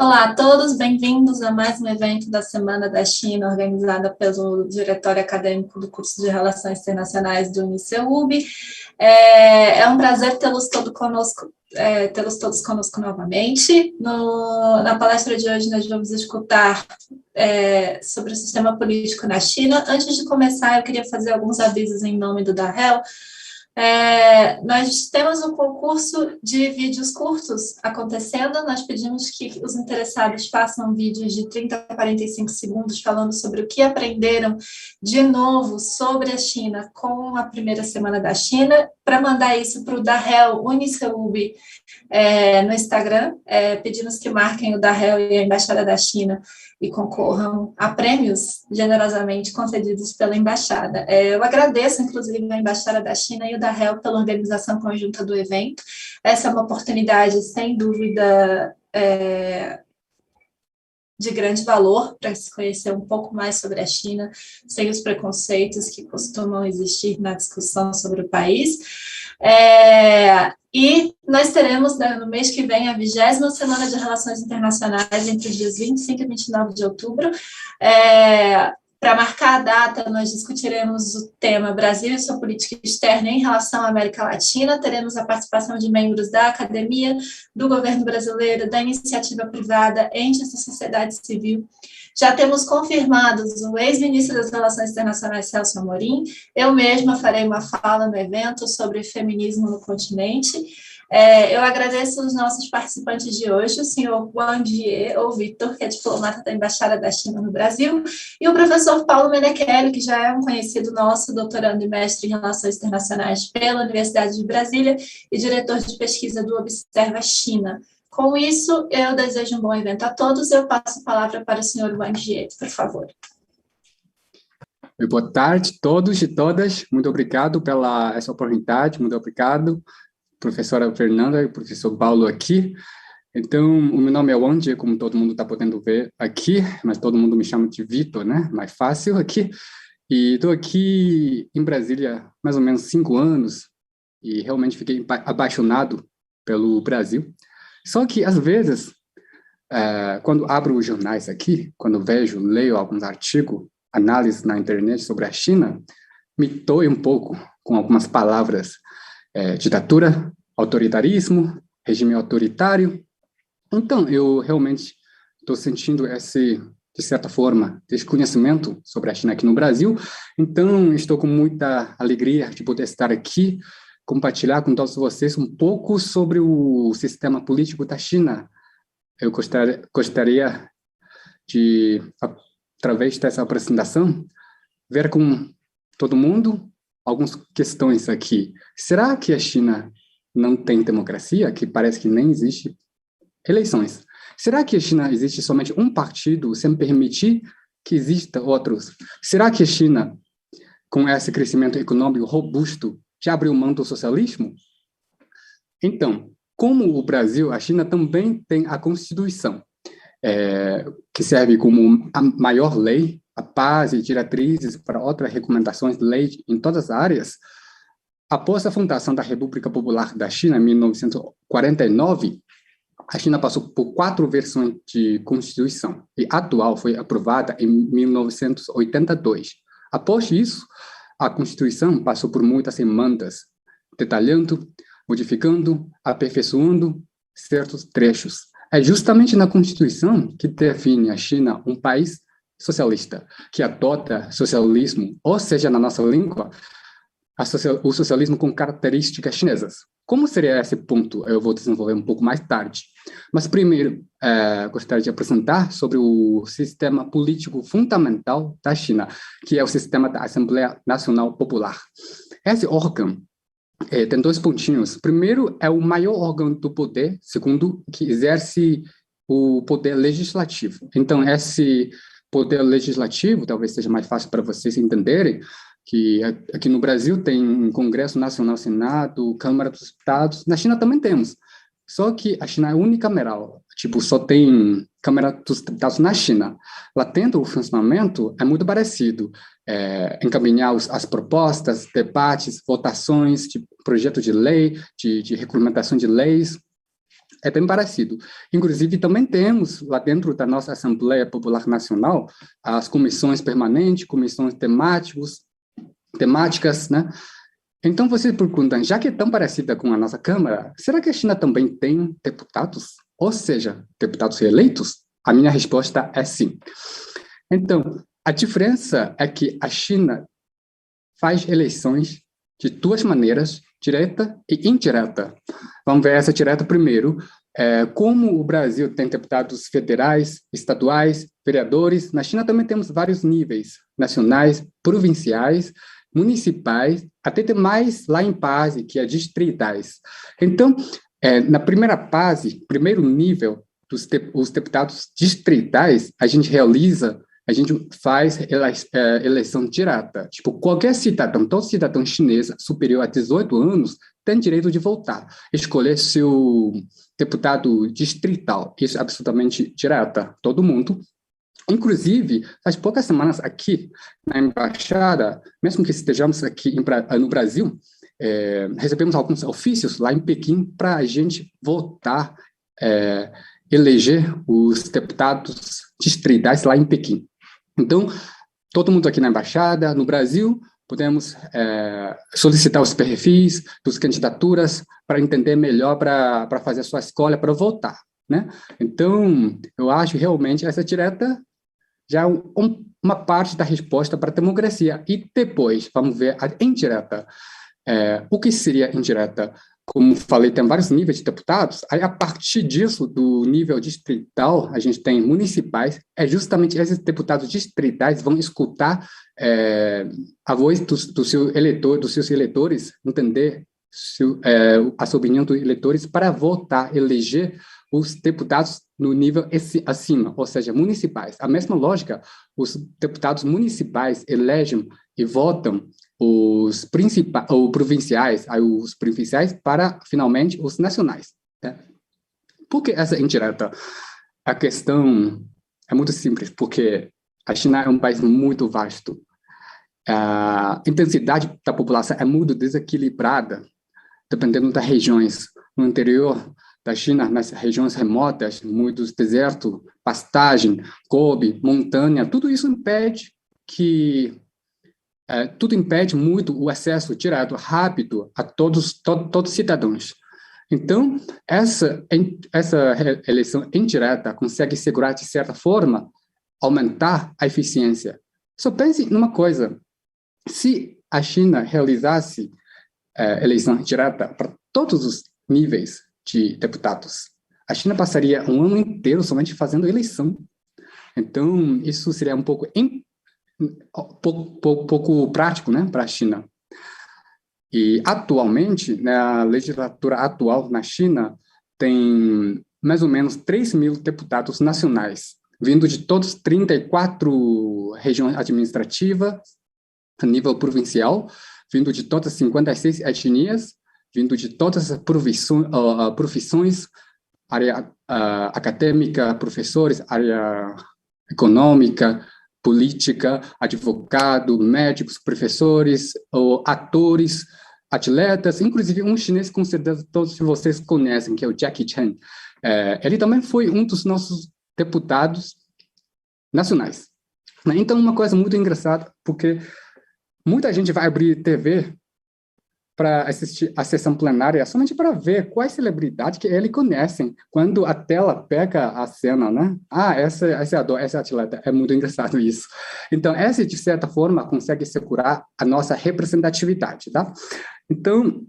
Olá a todos, bem-vindos a mais um evento da Semana da China, organizada pelo Diretório Acadêmico do Curso de Relações Internacionais do UniCeub. É um prazer tê-los todos conosco novamente. Na palestra de hoje, nós vamos escutar sobre o sistema político na China. Antes de começar, eu queria fazer alguns avisos em nome do Darrell. Nós temos um concurso de vídeos curtos acontecendo. Nós pedimos que os interessados façam vídeos de 30 a 45 segundos falando sobre o que aprenderam de novo sobre a China com a primeira semana da China, para mandar isso para o Darrell UniCeub no Instagram. Pedimos que marquem o Darrell e a Embaixada da China e concorram a prêmios generosamente concedidos pela Embaixada. Eu agradeço, inclusive, a Embaixada da China e o Darrell pela organização conjunta do evento. Essa é uma oportunidade, sem dúvida, de grande valor para se conhecer um pouco mais sobre a China, sem os preconceitos que costumam existir na discussão sobre o país. E nós teremos, no mês que vem, a 20ª Semana de Relações Internacionais, entre os dias 25 e 29 de outubro. Para marcar a data, nós discutiremos o tema Brasil e sua política externa em relação à América Latina. Teremos a participação de membros da academia, do governo brasileiro, da iniciativa privada, entes da sociedade civil. Já temos confirmados o ex-ministro das Relações Internacionais, Celso Amorim. Eu mesma farei uma fala no evento sobre feminismo no continente. Eu agradeço os nossos participantes de hoje, o senhor Wang Jie, ou Vitor, que é diplomata da Embaixada da China no Brasil, e o professor Paulo Menechelli, que já é um conhecido nosso, doutorando e mestre em Relações Internacionais pela Universidade de Brasília e diretor de pesquisa do Observa China. Com isso, eu desejo um bom evento a todos. Eu passo a palavra para o senhor Wang Jie, por favor. Boa tarde a todos e todas. Muito obrigado pela essa oportunidade. Muito obrigado, professora Fernanda e professor Paulo aqui. Então, o meu nome é Wang Jie, como todo mundo está podendo ver aqui, mas todo mundo me chama de Vitor, né? Mais fácil aqui. E estou aqui em Brasília há mais ou menos 5 anos e realmente fiquei apaixonado pelo Brasil. Só que, às vezes, quando abro os jornais aqui, quando leio alguns artigos, análises na internet sobre a China, me dói um pouco com algumas palavras, ditadura, autoritarismo, regime autoritário. Então, eu realmente estou sentindo esse, de certa forma, desconhecimento sobre a China aqui no Brasil. Então, estou com muita alegria de poder estar aqui, compartilhar com todos vocês um pouco sobre o sistema político da China. Eu gostaria de, através dessa apresentação, ver com todo mundo algumas questões aqui. Será que a China não tem democracia? Que parece que nem existe eleições. Será que a China existe somente um partido sem permitir que existam outros? Será que a China, com esse crescimento econômico robusto, já abriu mão do socialismo? Então, como o Brasil, a China também tem a Constituição, que serve como a maior lei, a base e diretrizes para outras recomendações de lei em todas as áreas. Após a fundação da República Popular da China, em 1949, a China passou por 4 versões de Constituição, e a atual foi aprovada em 1982. Após isso, a Constituição passou por muitas emendas, detalhando, modificando, aperfeiçoando certos trechos. É justamente na Constituição que define a China um país socialista, que adota socialismo, ou seja, na nossa língua, o socialismo com características chinesas. Como seria esse ponto? Eu vou desenvolver um pouco mais tarde. Mas primeiro, gostaria de apresentar sobre o sistema político fundamental da China, que é o sistema da Assembleia Nacional Popular. Esse órgão tem 2 pontinhos. Primeiro, é o maior órgão do poder. Segundo, que exerce o poder legislativo. Então, esse poder legislativo, talvez seja mais fácil para vocês entenderem, que aqui no Brasil tem Congresso Nacional, Senado, Câmara dos Deputados. Na China também temos. Só que a China é unicameral. Tipo, só tem Câmara dos Deputados na China. Lá dentro, o funcionamento é muito parecido. Encaminhar as propostas, debates, votações de projeto de lei, de regulamentação de leis. é bem parecido. Inclusive, também temos lá dentro da nossa Assembleia Popular Nacional as comissões permanentes, comissões temáticas, né? Então, você pergunta, já que é tão parecida com a nossa Câmara, será que a China também tem deputados? Ou seja, deputados eleitos? A minha resposta é sim. Então, a diferença é que a China faz eleições de duas maneiras, direta e indireta. Vamos ver essa direta primeiro. Como o Brasil tem deputados federais, estaduais, vereadores, na China também temos vários níveis, nacionais, provinciais, municipais, até tem mais lá em fase, que é distritais. Então, na primeira fase, primeiro nível, os deputados distritais, a gente faz eleição direta. Tipo, qualquer cidadão, todo cidadão chinês superior a 18 anos tem direito de votar, escolher seu deputado distrital. Isso é absolutamente direta, todo mundo. Inclusive, faz poucas semanas aqui na embaixada, mesmo que estejamos aqui no Brasil, recebemos alguns ofícios lá em Pequim para a gente votar, eleger os deputados distritais lá em Pequim. Então, todo mundo aqui na embaixada, no Brasil, podemos solicitar os perfis das candidaturas para entender melhor, para fazer a sua escolha, para votar, né? Então, eu acho realmente essa direta já é uma parte da resposta para a democracia. E depois, vamos ver a indireta. O que seria indireta? Como falei, tem vários níveis de deputados. Aí, a partir disso, do nível distrital, a gente tem municipais. Justamente esses deputados distritais vão escutar a voz dos seus eleitores, entender a sua opinião dos eleitores para votar, eleger os deputados no nível acima, ou seja, municipais. A mesma lógica, os deputados municipais elegem e votam os provinciais para, finalmente, os nacionais. Né? Por que essa indireta? A questão é muito simples, porque a China é um país muito vasto. A intensidade da população é muito desequilibrada, dependendo das regiões. No interior da China, nas regiões remotas, muitos desertos, pastagem, Gobi, montanha, tudo isso impede muito o acesso direto, rápido a todos os cidadãos. Então, essa eleição indireta consegue segurar, de certa forma, aumentar a eficiência. Só pense numa coisa, se a China realizasse eleição direta para todos os níveis de deputados, a China passaria um ano inteiro somente fazendo eleição. Então, isso seria um pouco prático, né, para a China. E, atualmente, na legislatura atual na China, tem mais ou menos 3.000 deputados nacionais, vindo de todas 34 regiões administrativas, a nível provincial, vindo de todas as 56 etnias, vindo de todas as profissões, área acadêmica, professores, área econômica, política, advogado, médicos, professores, atores, atletas, inclusive um chinês com certeza todos vocês conhecem, que é o Jackie Chan. Ele também foi um dos nossos deputados nacionais. Então, uma coisa muito engraçada, porque muita gente vai abrir TV para assistir a sessão plenária somente para ver quais celebridades que eles conhecem quando a tela pega a cena, né? Essa é a atleta. É muito engraçado isso. Então, essa, de certa forma, consegue segurar a nossa representatividade, tá? Então,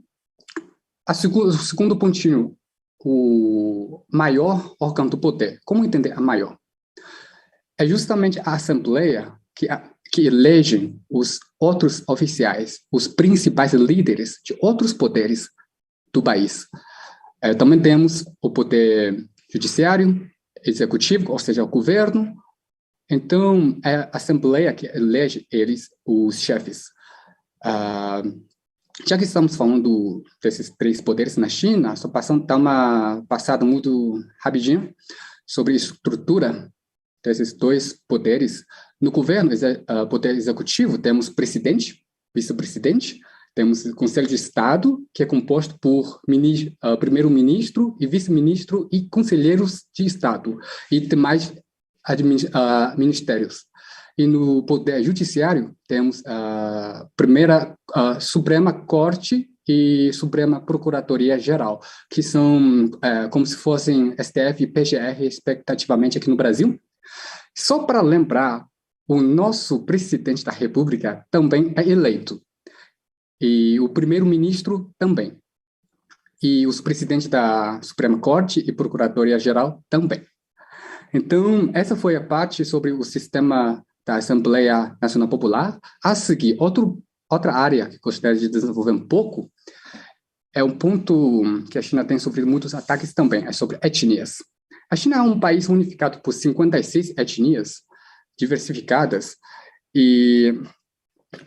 o segundo pontinho, o maior órgão do poder. Como entender a maior? É justamente a Assembleia que elegem os outros oficiais, os principais líderes de outros poderes do país. Também temos o poder judiciário, executivo, ou seja, o governo. Então, é a Assembleia que elege eles, os chefes. Já que estamos falando desses três poderes na China, só dar uma passada muito rapidinho sobre a estrutura desses dois poderes. No governo, poder executivo, temos presidente, vice-presidente, Temos o Conselho de Estado, que é composto por primeiro-ministro e vice-ministro e conselheiros de Estado, e demais ministérios. E no Poder Judiciário, temos a Suprema Corte e Suprema Procuradoria-Geral, que são como se fossem STF e PGR, respectivamente, aqui no Brasil. Só para lembrar, o nosso presidente da República também é eleito. E o primeiro-ministro também. E os presidentes da Suprema Corte e Procuradoria-Geral também. Então, essa foi a parte sobre o sistema da Assembleia Nacional Popular. A seguir, outra área que gostaria de desenvolver um pouco é um ponto que a China tem sofrido muitos ataques também, é sobre etnias. A China é um país unificado por 56 etnias diversificadas e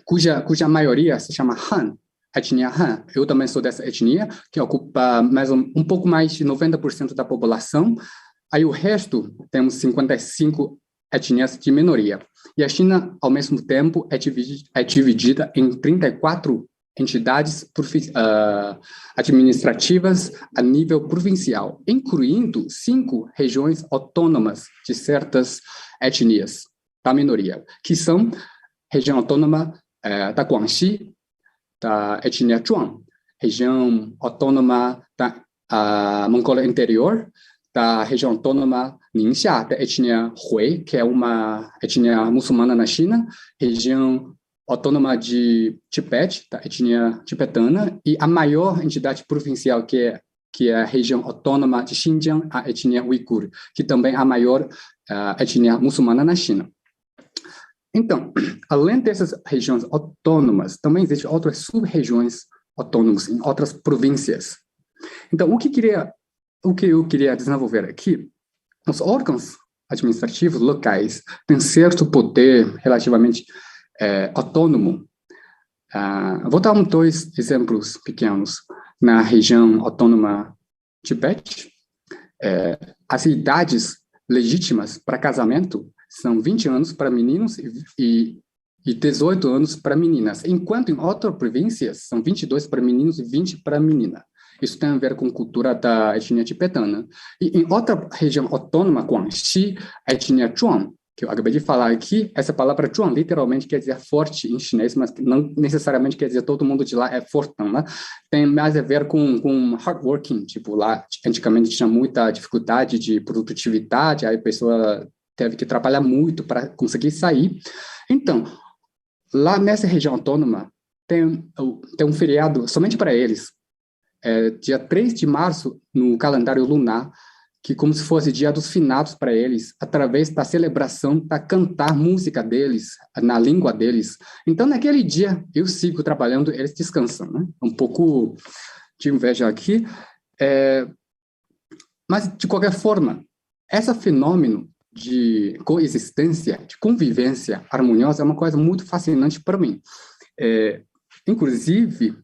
cuja maioria se chama Han, etnia Han. Eu também sou dessa etnia, que ocupa um pouco mais de 90% da população. Aí o resto, temos 55 etnias de minoria. E a China, ao mesmo tempo, é dividida em 34 entidades administrativas a nível provincial, incluindo 5 regiões autônomas de certas etnias da minoria, que são região autônoma da Guangxi, da etnia Zhuang, região autônoma da Mongólia Interior, da região autônoma Ningxia, da etnia Hui, que é uma etnia muçulmana na China, região autônoma de Tibete, da etnia tibetana, e a maior entidade provincial, que é a região autônoma de Xinjiang, a etnia Uigur, que também é a maior etnia muçulmana na China. Então, além dessas regiões autônomas, também existem outras sub-regiões autônomas em outras províncias. Então, o que eu queria desenvolver aqui, os órgãos administrativos locais têm certo poder relativamente autônomo. Vou dar 2 exemplos pequenos. Na região autônoma Tibete, as idades legítimas para casamento são 20 anos para meninos e 18 anos para meninas, enquanto em outras províncias são 22 para meninos e 20 para menina. Isso tem a ver com a cultura da etnia tibetana. E em outra região autônoma, Guangxi, a etnia Zhuang, que eu acabei de falar aqui, essa palavra Zhuang literalmente quer dizer forte em chinês, mas não necessariamente quer dizer todo mundo de lá é fortão, né? Tem mais a ver com hardworking, tipo lá antigamente tinha muita dificuldade de produtividade, aí a pessoa teve que trabalhar muito para conseguir sair. Então, lá nessa região autônoma tem um feriado somente para eles, dia 3 de março no calendário lunar, que como se fosse dia dos finados para eles, através da celebração, da cantar música deles, na língua deles. Então, naquele dia, eu sigo trabalhando, eles descansam, né? Um pouco de inveja aqui. Mas, de qualquer forma, esse fenômeno de coexistência, de convivência harmoniosa é uma coisa muito fascinante para mim. Inclusive,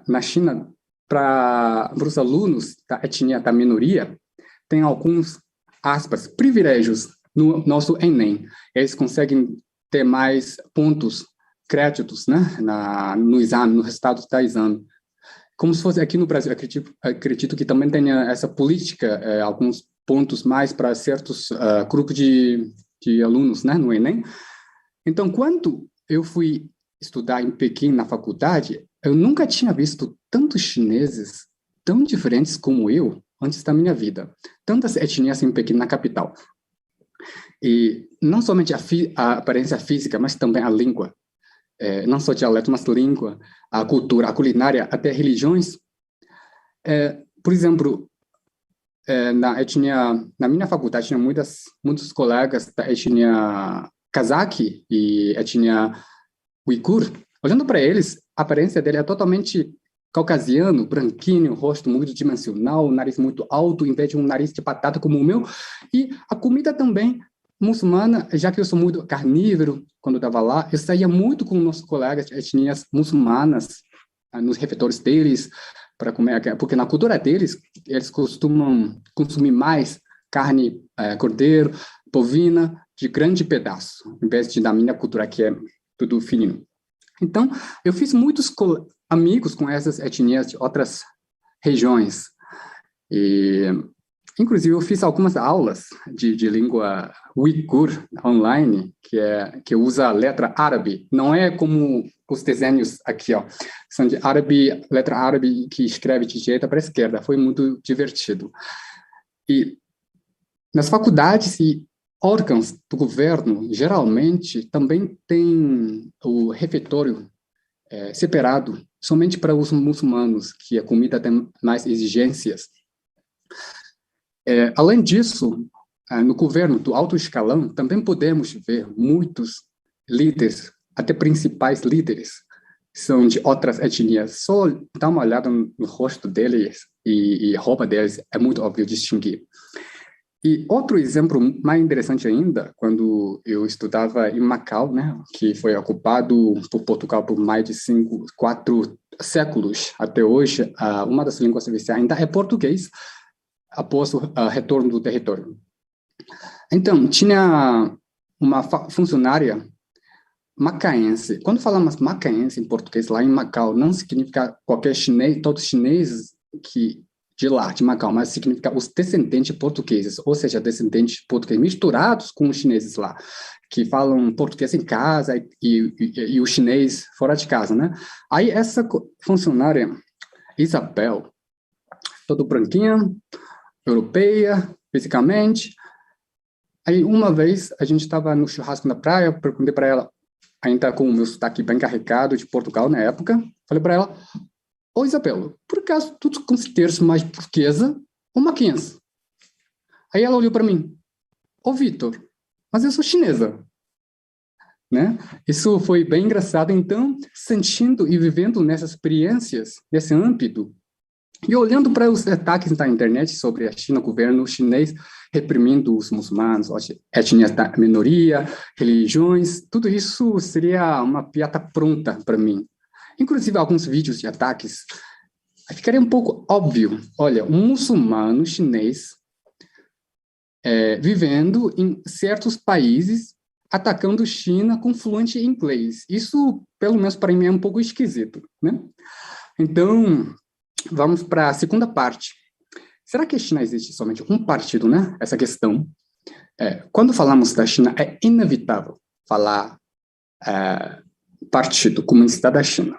na China, para os alunos da etnia da minoria, tem alguns, aspas, privilégios no nosso Enem. Eles conseguem ter mais pontos, créditos, né, no exame, no resultado do exame. Como se fosse aqui no Brasil, acredito que também tenha essa política, alguns pontos mais para certos grupos de alunos, né, no Enem. Então, quando eu fui estudar em Pequim, na faculdade, eu nunca tinha visto tantos chineses tão diferentes como eu antes da minha vida. Tantas etnias em Pequim, na capital. E não somente a aparência física, mas também a língua. Não só dialeto, mas língua, a cultura, a culinária, até religiões. Por exemplo, na minha faculdade tinha muitos colegas da etnia cazaque e etnia uigur. Olhando para eles, a aparência dele é totalmente caucasiano, branquinho, rosto muito dimensional, nariz muito alto, em vez de um nariz de batata como o meu. E a comida também muçulmana, já que eu sou muito carnívoro quando eu estava lá, eu saía muito com nossos colegas de etnias muçulmanas nos refeitórios deles para comer, porque na cultura deles, eles costumam consumir mais carne, cordeiro, bovina, de grande pedaço, em vez de na minha cultura, que é tudo fininho. Então, eu fiz muitos amigos com essas etnias de outras regiões. E, inclusive, eu fiz algumas aulas de língua uigur online, que usa a letra árabe. Não é como os desenhos aqui, ó. São de árabe, letra árabe que escreve de direita para esquerda. Foi muito divertido. E nas faculdades e órgãos do governo, geralmente, também tem o refeitório separado somente para os muçulmanos, que a comida tem mais exigências. Além disso, no governo do alto escalão, também podemos ver muitos líderes, até principais líderes, são de outras etnias. Só dá uma olhada no rosto deles e roupa deles, é muito óbvio distinguir. E outro exemplo mais interessante ainda, quando eu estudava em Macau, né, que foi ocupado por Portugal por mais de 4 séculos até hoje, uma das línguas oficiais ainda é português, após o retorno do território. Então, tinha uma funcionária macaense. Quando falamos macaense em português lá em Macau, não significa qualquer chinês, todos os chineses de lá, de Macau, mas significa os descendentes portugueses, ou seja, descendentes portugueses misturados com os chineses lá, que falam português em casa e o chinês fora de casa, né? Aí essa funcionária, Isabel, toda branquinha, europeia, fisicamente. Aí, uma vez, a gente estava no churrasco na praia, perguntei para ela, ainda com o meu sotaque bem carregado de Portugal na época, falei para ela, ô Isabel, por acaso tu te consideras mais portuguesa ou maquense? Aí ela olhou para mim, ô Vitor, mas eu sou chinesa. Né? Isso foi bem engraçado, então, sentindo e vivendo nessas experiências, nesse âmbito, e olhando para os ataques na internet sobre a China, o governo chinês reprimindo os muçulmanos, etnias da minoria, religiões, tudo isso seria uma piada pronta para mim. Inclusive, alguns vídeos de ataques, ficaria um pouco óbvio. Olha, um muçulmano chinês vivendo em certos países, atacando China com fluente em inglês. Isso, pelo menos para mim, é um pouco esquisito, né? Então, vamos para a segunda parte. Será que a China existe somente um partido, né? Essa questão. Quando falamos da China, é inevitável falar Partido Comunista da China.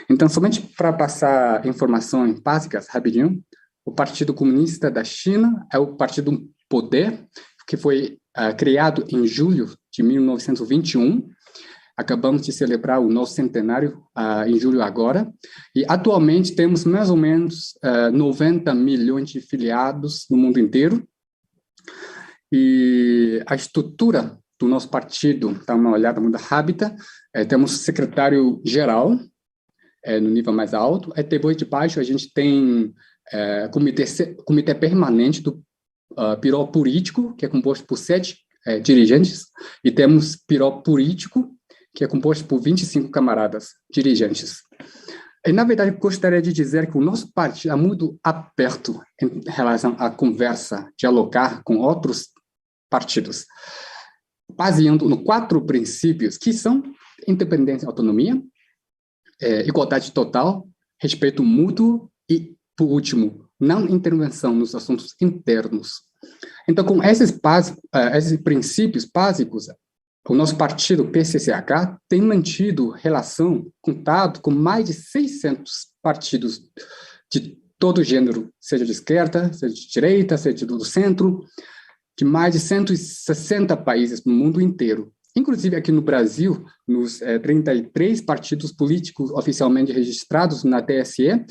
Então, somente para passar informações básicas, rapidinho, o Partido Comunista da China é o partido do poder, que foi criado em julho de 1921. Acabamos de celebrar o nosso centenário em julho agora, e atualmente temos mais ou menos 90 milhões de filiados no mundo inteiro, e a estrutura do nosso partido, dá uma olhada muito rápida, temos secretário-geral, no nível mais alto, depois de baixo a gente tem comitê permanente do Biro Político, que é composto por 7 dirigentes, e temos Biro Político, que é composto por 25 camaradas dirigentes. E, na verdade, gostaria de dizer que o nosso partido é muito aberto em relação à conversa, dialogar com outros partidos, baseando nos 4 princípios, que são independência e autonomia, igualdade total, respeito mútuo e, por último, não intervenção nos assuntos internos. Então, com esses princípios básicos, o nosso partido, PCCH, tem mantido contato com mais de 600 partidos de todo gênero, seja de esquerda, seja de direita, seja do centro, de mais de 160 países no mundo inteiro. Inclusive aqui no Brasil, nos 33 partidos políticos oficialmente registrados na TSE,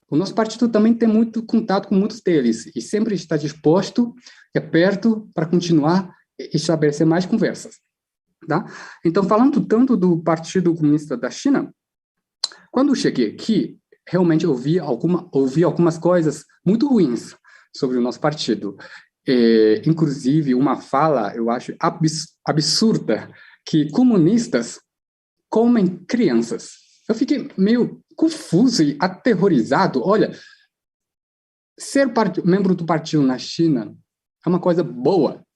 o nosso partido também tem muito contato com muitos deles e sempre está disposto e aberto para continuar e estabelecer mais conversas. Tá? Então, falando tanto do Partido Comunista da China, quando eu cheguei aqui, realmente ouvi algumas coisas muito ruins sobre o nosso partido. Inclusive, uma fala, eu acho, absurda, que comunistas comem crianças. Eu fiquei meio confuso e aterrorizado. Olha, ser membro do partido na China é uma coisa boa.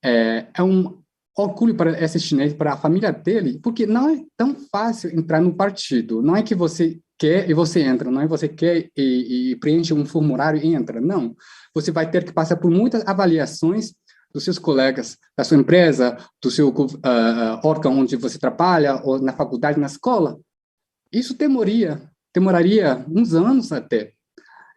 É um orgulho para esse chinês, para a família dele, porque não é tão fácil entrar no partido. Não é que você quer e você entra, não é você quer e preenche um formulário e entra. Não. Você vai ter que passar por muitas avaliações dos seus colegas, da sua empresa, do seu órgão onde você trabalha, ou na faculdade, na escola. Isso demoraria uns anos até.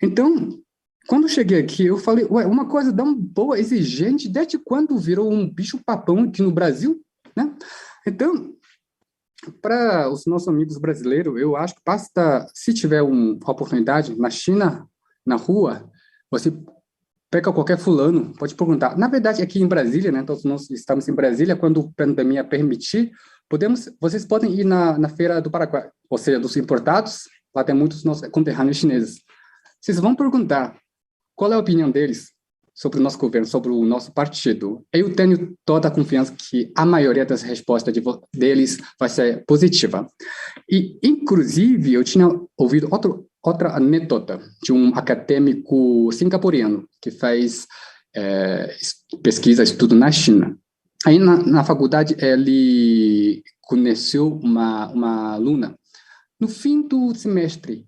Então, quando eu cheguei aqui, eu falei, ué, uma coisa tão boa, exigente, desde quando virou um bicho-papão aqui no Brasil, né? Então, para os nossos amigos brasileiros, eu acho que basta, se tiver uma oportunidade na China, na rua, você pega qualquer fulano, pode perguntar. Na verdade, aqui em Brasília, né, todos nós estamos em Brasília, quando a pandemia permitir, vocês podem ir na Feira do Paraguai, ou seja, dos importados, lá tem muitos nossos conterrâneos chineses. Vocês vão perguntar qual é a opinião deles sobre o nosso governo, sobre o nosso partido. Eu tenho toda a confiança que a maioria das respostas deles vai ser positiva. E, inclusive, eu tinha ouvido outra anedota de um acadêmico singapuriano que faz pesquisa, estudo na China. Aí, na faculdade, ele conheceu uma aluna. No fim do semestre,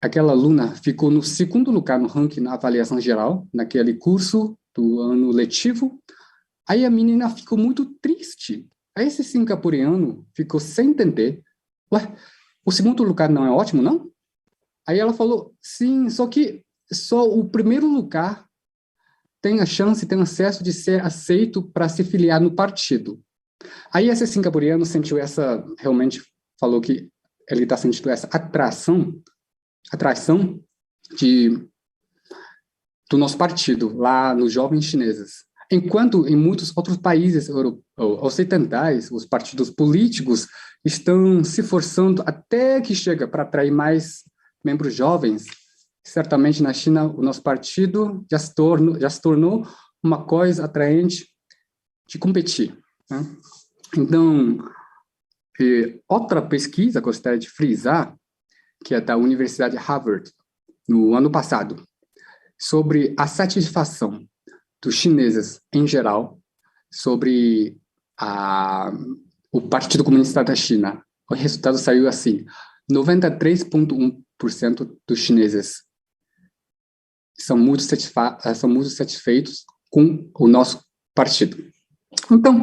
aquela aluna ficou no segundo lugar no ranking na avaliação geral, naquele curso do ano letivo. Aí a menina ficou muito triste. Aí esse singapuriano ficou sem entender. Ué, o segundo lugar não é ótimo, não? Aí ela falou, sim, só que só o primeiro lugar tem a chance, tem acesso de ser aceito para se filiar no partido. Aí esse singapuriano sentiu realmente falou que ele está sentindo essa atração do nosso partido, lá nos jovens chineses. Enquanto em muitos outros países ocidentais, os partidos políticos estão se forçando até que chega para atrair mais membros jovens. Certamente na China, o nosso partido já se tornou uma coisa atraente de competir, né? Então, outra pesquisa, gostaria de frisar, que é da Universidade de Harvard, no ano passado, sobre a satisfação dos chineses em geral sobre o Partido Comunista da China. O resultado saiu assim: 93,1% dos chineses são muito satisfeitos com o nosso partido. Então,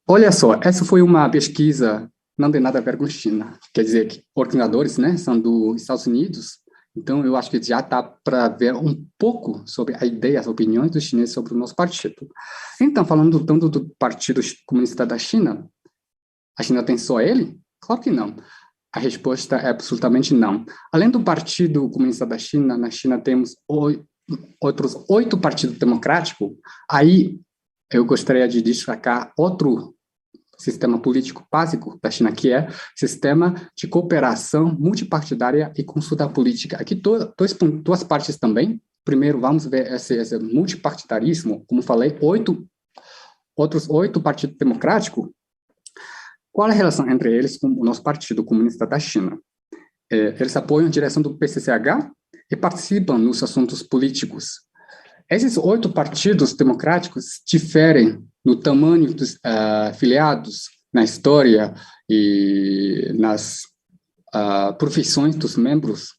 olha só, essa foi uma pesquisa, não tem nada a ver com China. Quer dizer que organizadores, né, são dos Estados Unidos. Então, eu acho que já dá para ver um pouco sobre a ideia, as opiniões dos chineses sobre o nosso partido. Então, falando tanto do Partido Comunista da China, a China tem só ele? Claro que não. A resposta é absolutamente não. Além do Partido Comunista da China, na China temos outros 8 partidos democráticos. Aí, eu gostaria de destacar outro sistema político básico da China, que é sistema de cooperação multipartidária e consulta política. Aqui, duas partes também. Primeiro, vamos ver esse multipartidarismo, como falei, outros 8 partidos democráticos. Qual a relação entre eles com o nosso Partido Comunista da China? Eles apoiam a direção do PCCH e participam nos assuntos políticos. Esses 8 partidos democráticos diferem no tamanho dos filiados, na história e nas profissões dos membros,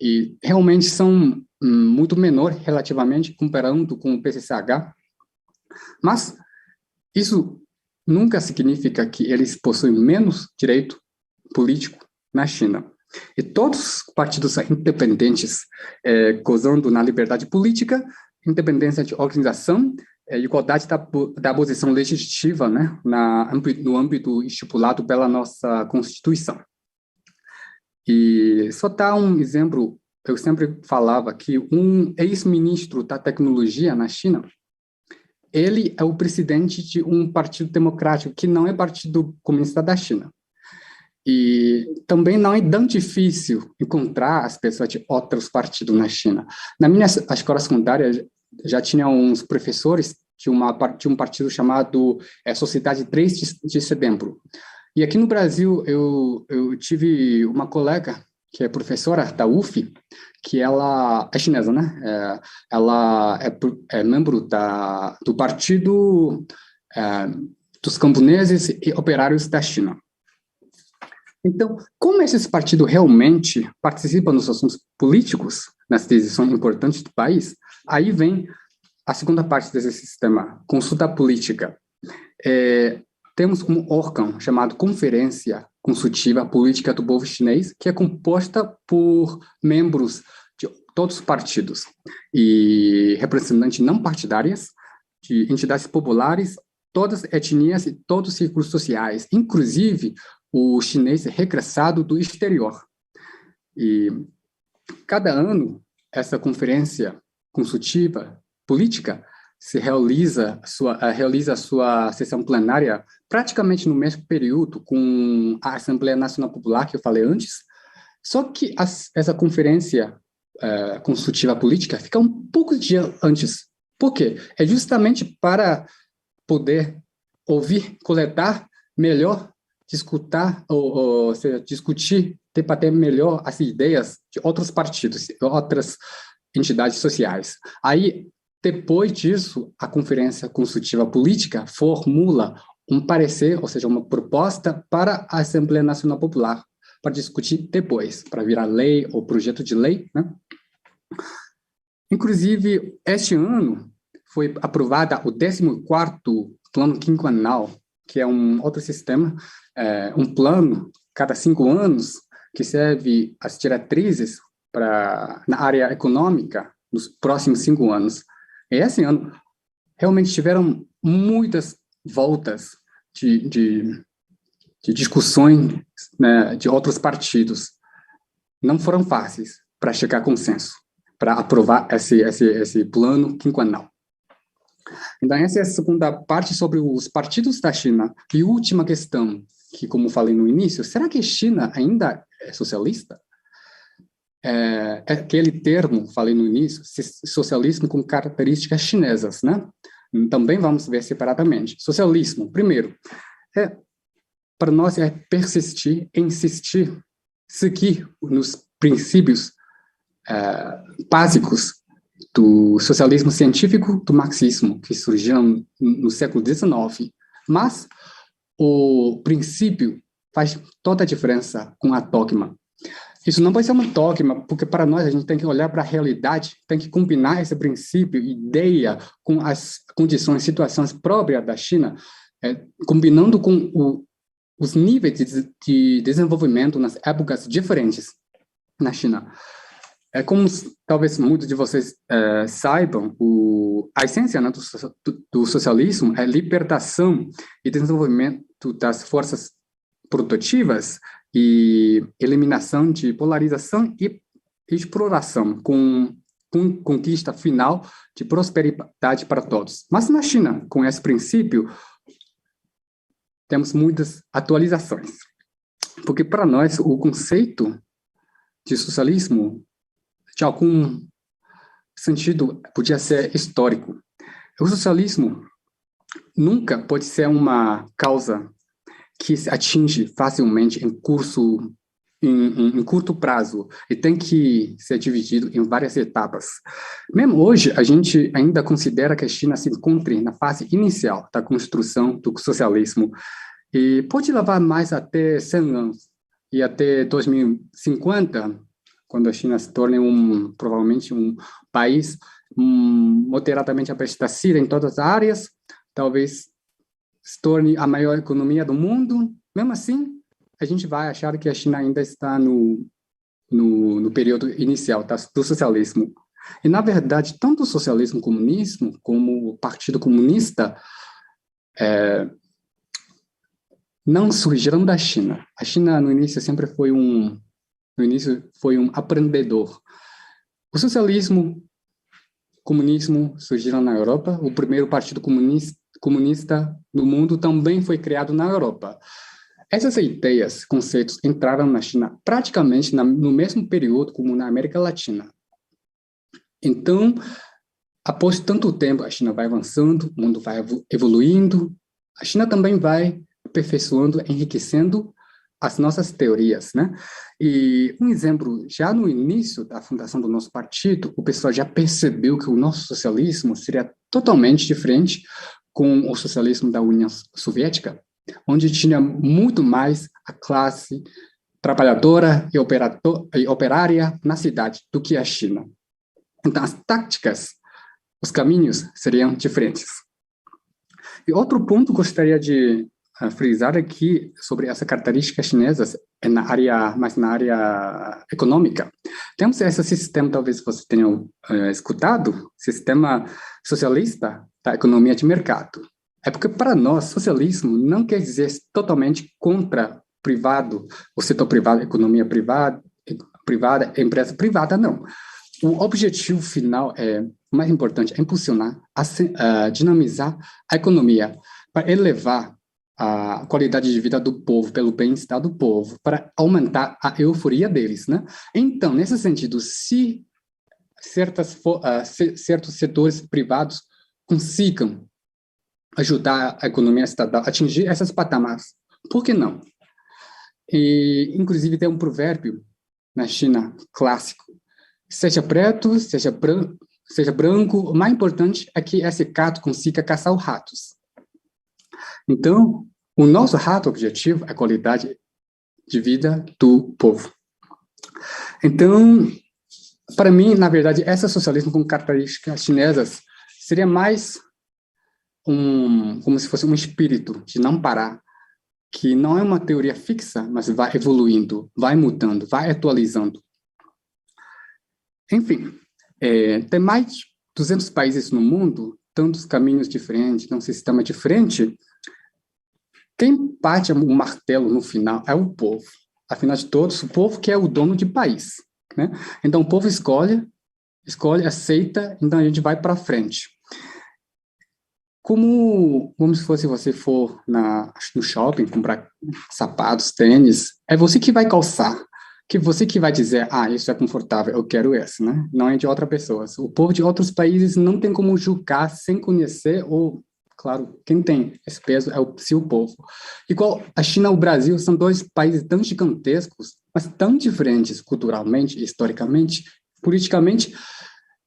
e realmente são muito menores relativamente comparando com o PCCH, mas isso nunca significa que eles possuem menos direito político na China. E todos os partidos são independentes, gozando na liberdade política, independência de organização, igualdade da posição legislativa, né, no âmbito estipulado pela nossa Constituição. E só dar um exemplo, eu sempre falava que um ex-ministro da tecnologia na China, ele é o presidente de um partido democrático que não é Partido Comunista da China. E também não é tão difícil encontrar as pessoas de outros partidos na China. Na minha escola secundária, já tinha uns professores de um partido chamado Sociedade 3 de Setembro. E aqui no Brasil, eu tive uma colega, que é professora da UF, que ela é chinesa, né? Ela é membro do partido dos camponeses e operários da China. Então, como esses partidos realmente participam nos assuntos políticos, nas decisões importantes do país, aí vem a segunda parte desse sistema, consulta política. Temos um órgão chamado Conferência Consultiva Política do Povo Chinês, que é composta por membros de todos os partidos e representantes não partidárias, de entidades populares, todas as etnias e todos os círculos sociais, inclusive o chinês regressado do exterior. E cada ano, essa conferência consultiva política realiza a sua sessão plenária praticamente no mesmo período com a Assembleia Nacional Popular, que eu falei antes, só que essa conferência consultiva política fica um pouco de dia antes. Por quê? É justamente para poder ouvir, coletar melhor, discutir, ou seja, discutir, debater melhor as ideias de outros partidos, outras entidades sociais. Aí, depois disso, a Conferência Consultiva Política formula um parecer, ou seja, uma proposta para a Assembleia Nacional Popular, para discutir depois, para virar lei ou projeto de lei, né? Inclusive, este ano foi aprovado o 14º Plano Quinquenal, que é um outro sistema, um plano, cada 5 anos, que serve as diretrizes na área econômica nos próximos 5 anos. E esse ano, realmente tiveram muitas voltas de discussões, né, de outros partidos. Não foram fáceis para chegar a consenso, para aprovar esse plano quinquenal. Então, essa é a segunda parte sobre os partidos da China. E última questão, que como falei no início, será que a China ainda é socialista? Aquele termo, falei no início, socialismo com características chinesas, né? Também vamos ver separadamente. Socialismo, primeiro, para nós é persistir, insistir, seguir nos princípios básicos do socialismo científico, do marxismo, que surgiram no século XIX. Mas o princípio faz toda a diferença com a dogma. Isso não pode ser uma dogma, porque para nós a gente tem que olhar para a realidade, tem que combinar esse princípio, ideia, com as condições, situações próprias da China, combinando com os níveis de desenvolvimento nas épocas diferentes na China. Como talvez muitos de vocês saibam, a essência, né, do socialismo é libertação e desenvolvimento das forças produtivas e eliminação de polarização e exploração, com conquista final de prosperidade para todos. Mas na China, com esse princípio, temos muitas atualizações. Porque para nós, o conceito de socialismo, de algum sentido, podia ser histórico. O socialismo nunca pode ser uma causa que se atinge facilmente em curto prazo e tem que ser dividido em várias etapas. Mesmo hoje, a gente ainda considera que a China se encontre na fase inicial da construção do socialismo e pode levar mais até 100 anos e até 2050, quando a China se torne provavelmente um país moderadamente abastecido em todas as áreas, talvez se torne a maior economia do mundo. Mesmo assim, a gente vai achar que a China ainda está no período inicial do socialismo. E, na verdade, tanto o socialismo comunismo como o Partido Comunista não surgiram da China. A China, no início, sempre foi um aprendedor. O socialismo, comunismo surgiram na Europa. O primeiro partido comunista no mundo também foi criado na Europa. Essas ideias, conceitos, entraram na China praticamente no mesmo período como na América Latina. Então, após tanto tempo, a China vai avançando, o mundo vai evoluindo, a China também vai aperfeiçoando, enriquecendo as nossas teorias, né? E um exemplo, já no início da fundação do nosso partido, o pessoal já percebeu que o nosso socialismo seria totalmente diferente com o socialismo da União Soviética, onde tinha muito mais a classe trabalhadora e operária na cidade do que a China. Então, as táticas, os caminhos seriam diferentes. E outro ponto que gostaria de frisar aqui sobre essa característica chinesa é mais na área econômica. Temos esse sistema, talvez você tenha escutado, sistema socialista da economia de mercado. É porque, para nós, socialismo não quer dizer totalmente contra privado, o setor privado, economia privada, empresa privada, não. O objetivo final o mais importante, é impulsionar, dinamizar a economia para elevar a qualidade de vida do povo, pelo bem-estar do povo, para aumentar a euforia deles, né? Então, nesse sentido, se certos setores privados consigam ajudar a economia estatal a atingir esses patamares, por que não? E, inclusive, tem um provérbio na China clássico: seja preto, seja branco, o mais importante é que esse gato consiga caçar os ratos. Então, o nosso rato objetivo é a qualidade de vida do povo. Então, para mim, na verdade, esse socialismo com características chinesas seria mais como se fosse um espírito de não parar, que não é uma teoria fixa, mas vai evoluindo, vai mudando, vai atualizando. Enfim, tem mais de 200 países no mundo, tantos caminhos diferentes, um sistema diferente. Quem bate o martelo no final é o povo. Afinal de todos, o povo que é o dono de país, né? Então, o povo escolhe, aceita, então a gente vai para frente. Como se fosse você for no shopping comprar sapatos, tênis, é você que vai calçar, que você que vai dizer, isso é confortável, eu quero esse, né? Não é de outra pessoa. O povo de outros países não tem como julgar sem conhecer, ou, claro, quem tem esse peso é o seu povo. Igual a China e o Brasil são dois países tão gigantescos, mas tão diferentes culturalmente, historicamente, politicamente.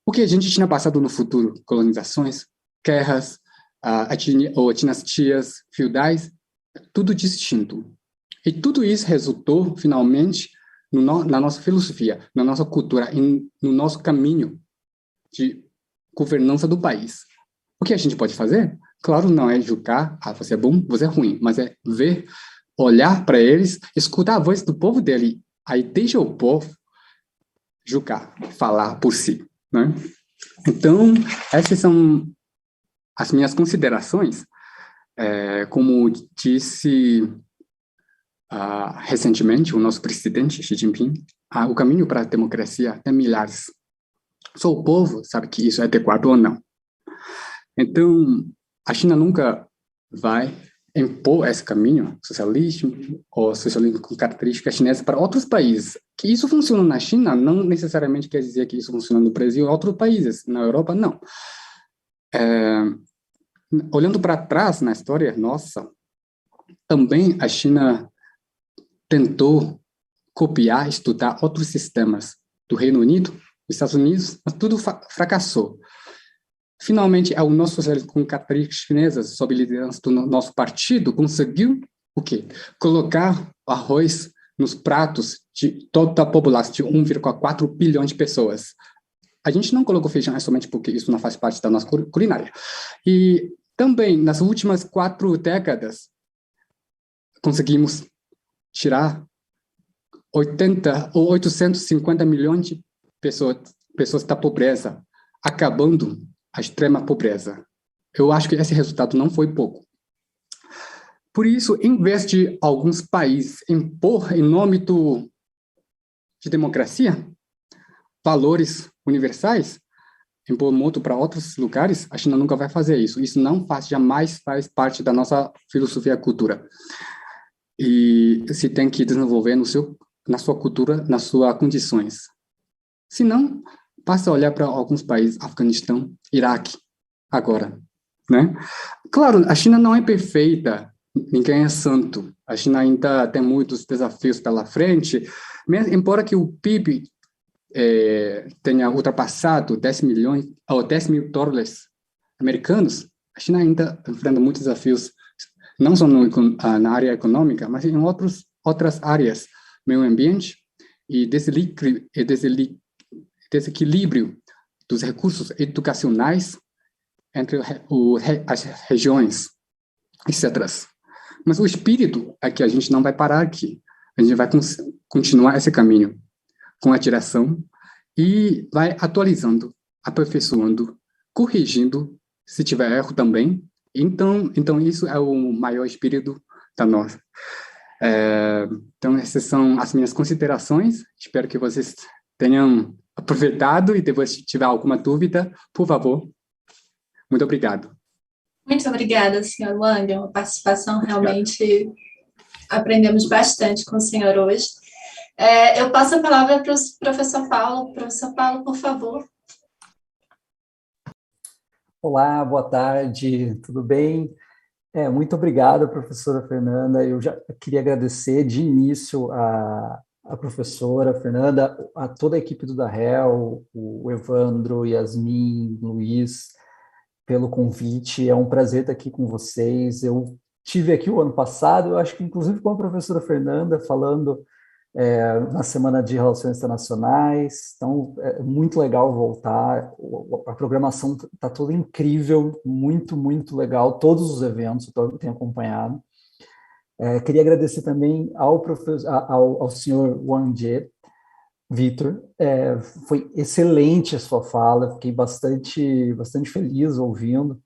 O que a gente tinha passado no futuro? Colonizações, guerras, dinastias feudais, tudo distinto. E tudo isso resultou, finalmente, na nossa filosofia, na nossa cultura, no nosso caminho de governança do país. O que a gente pode fazer? Claro, não é julgar, você é bom, você é ruim, mas é ver, olhar para eles, escutar a voz do povo dele, aí deixa o povo julgar, falar por si, né? Então, essas são as minhas considerações. Como disse recentemente o nosso presidente Xi Jinping, o caminho para a democracia tem milhares. Só o povo sabe que isso é adequado ou não. Então, a China nunca vai impor esse caminho, socialismo ou socialismo com características chinesas para outros países. Que isso funciona na China não necessariamente quer dizer que isso funciona no Brasil ou outros países. Na Europa, não. Olhando para trás na história nossa, também a China tentou copiar, estudar outros sistemas do Reino Unido, dos Estados Unidos, mas tudo fracassou. Finalmente, o nosso socialismo com características chinesas, sob a liderança do nosso partido, conseguiu o quê? Colocar arroz nos pratos de toda a população, de 1,4 bilhão de pessoas. A gente não colocou feijão somente porque isso não faz parte da nossa culinária. E também, nas últimas 4 décadas, conseguimos tirar 80 ou 850 milhões de pessoas da pobreza, acabando a extrema pobreza. Eu acho que esse resultado não foi pouco. Por isso, em vez de alguns países impor, em nome de democracia, valores universais, impor muito para outros lugares, a China nunca vai fazer isso. Isso jamais faz parte da nossa filosofia e cultura. E se tem que desenvolver na sua cultura, nas suas condições. Se não, basta olhar para alguns países, Afeganistão, Iraque, agora, né? Claro, a China não é perfeita, ninguém é santo. A China ainda tem muitos desafios pela frente, mesmo, embora que o PIB tenha ultrapassado 10 mil dólares americanos, a China ainda enfrenta muitos desafios, não só na área econômica, mas em outras áreas, meio ambiente e desequilíbrio dos recursos educacionais entre as regiões, etc. Mas o espírito é que a gente não vai parar aqui. A gente vai continuar esse caminho com a direção e vai atualizando, aperfeiçoando, corrigindo, se tiver erro também. Então isso é o maior espírito da nossa. Então, essas são as minhas considerações. Espero que vocês tenham aproveitado e depois, se tiver alguma dúvida, por favor. Muito obrigado. Muito obrigada, senhor Wang. É uma participação realmente... Aprendemos bastante com o senhor hoje. Eu passo a palavra para o professor Paulo. Professor Paulo, por favor. Olá, boa tarde, tudo bem? Muito obrigado, professora Fernanda. Eu já queria agradecer de início a professora Fernanda, a toda a equipe do DARREL, o Evandro, Yasmin, Luiz, pelo convite. É um prazer estar aqui com vocês. Eu tive aqui o ano passado, eu acho que inclusive com a professora Fernanda, falando na Semana de Relações Internacionais, então é muito legal voltar, a programação está toda incrível, muito, muito legal, todos os eventos eu tenho acompanhado. Queria agradecer também ao senhor Wang Jie, Vitor, foi excelente a sua fala, fiquei bastante feliz ouvindo,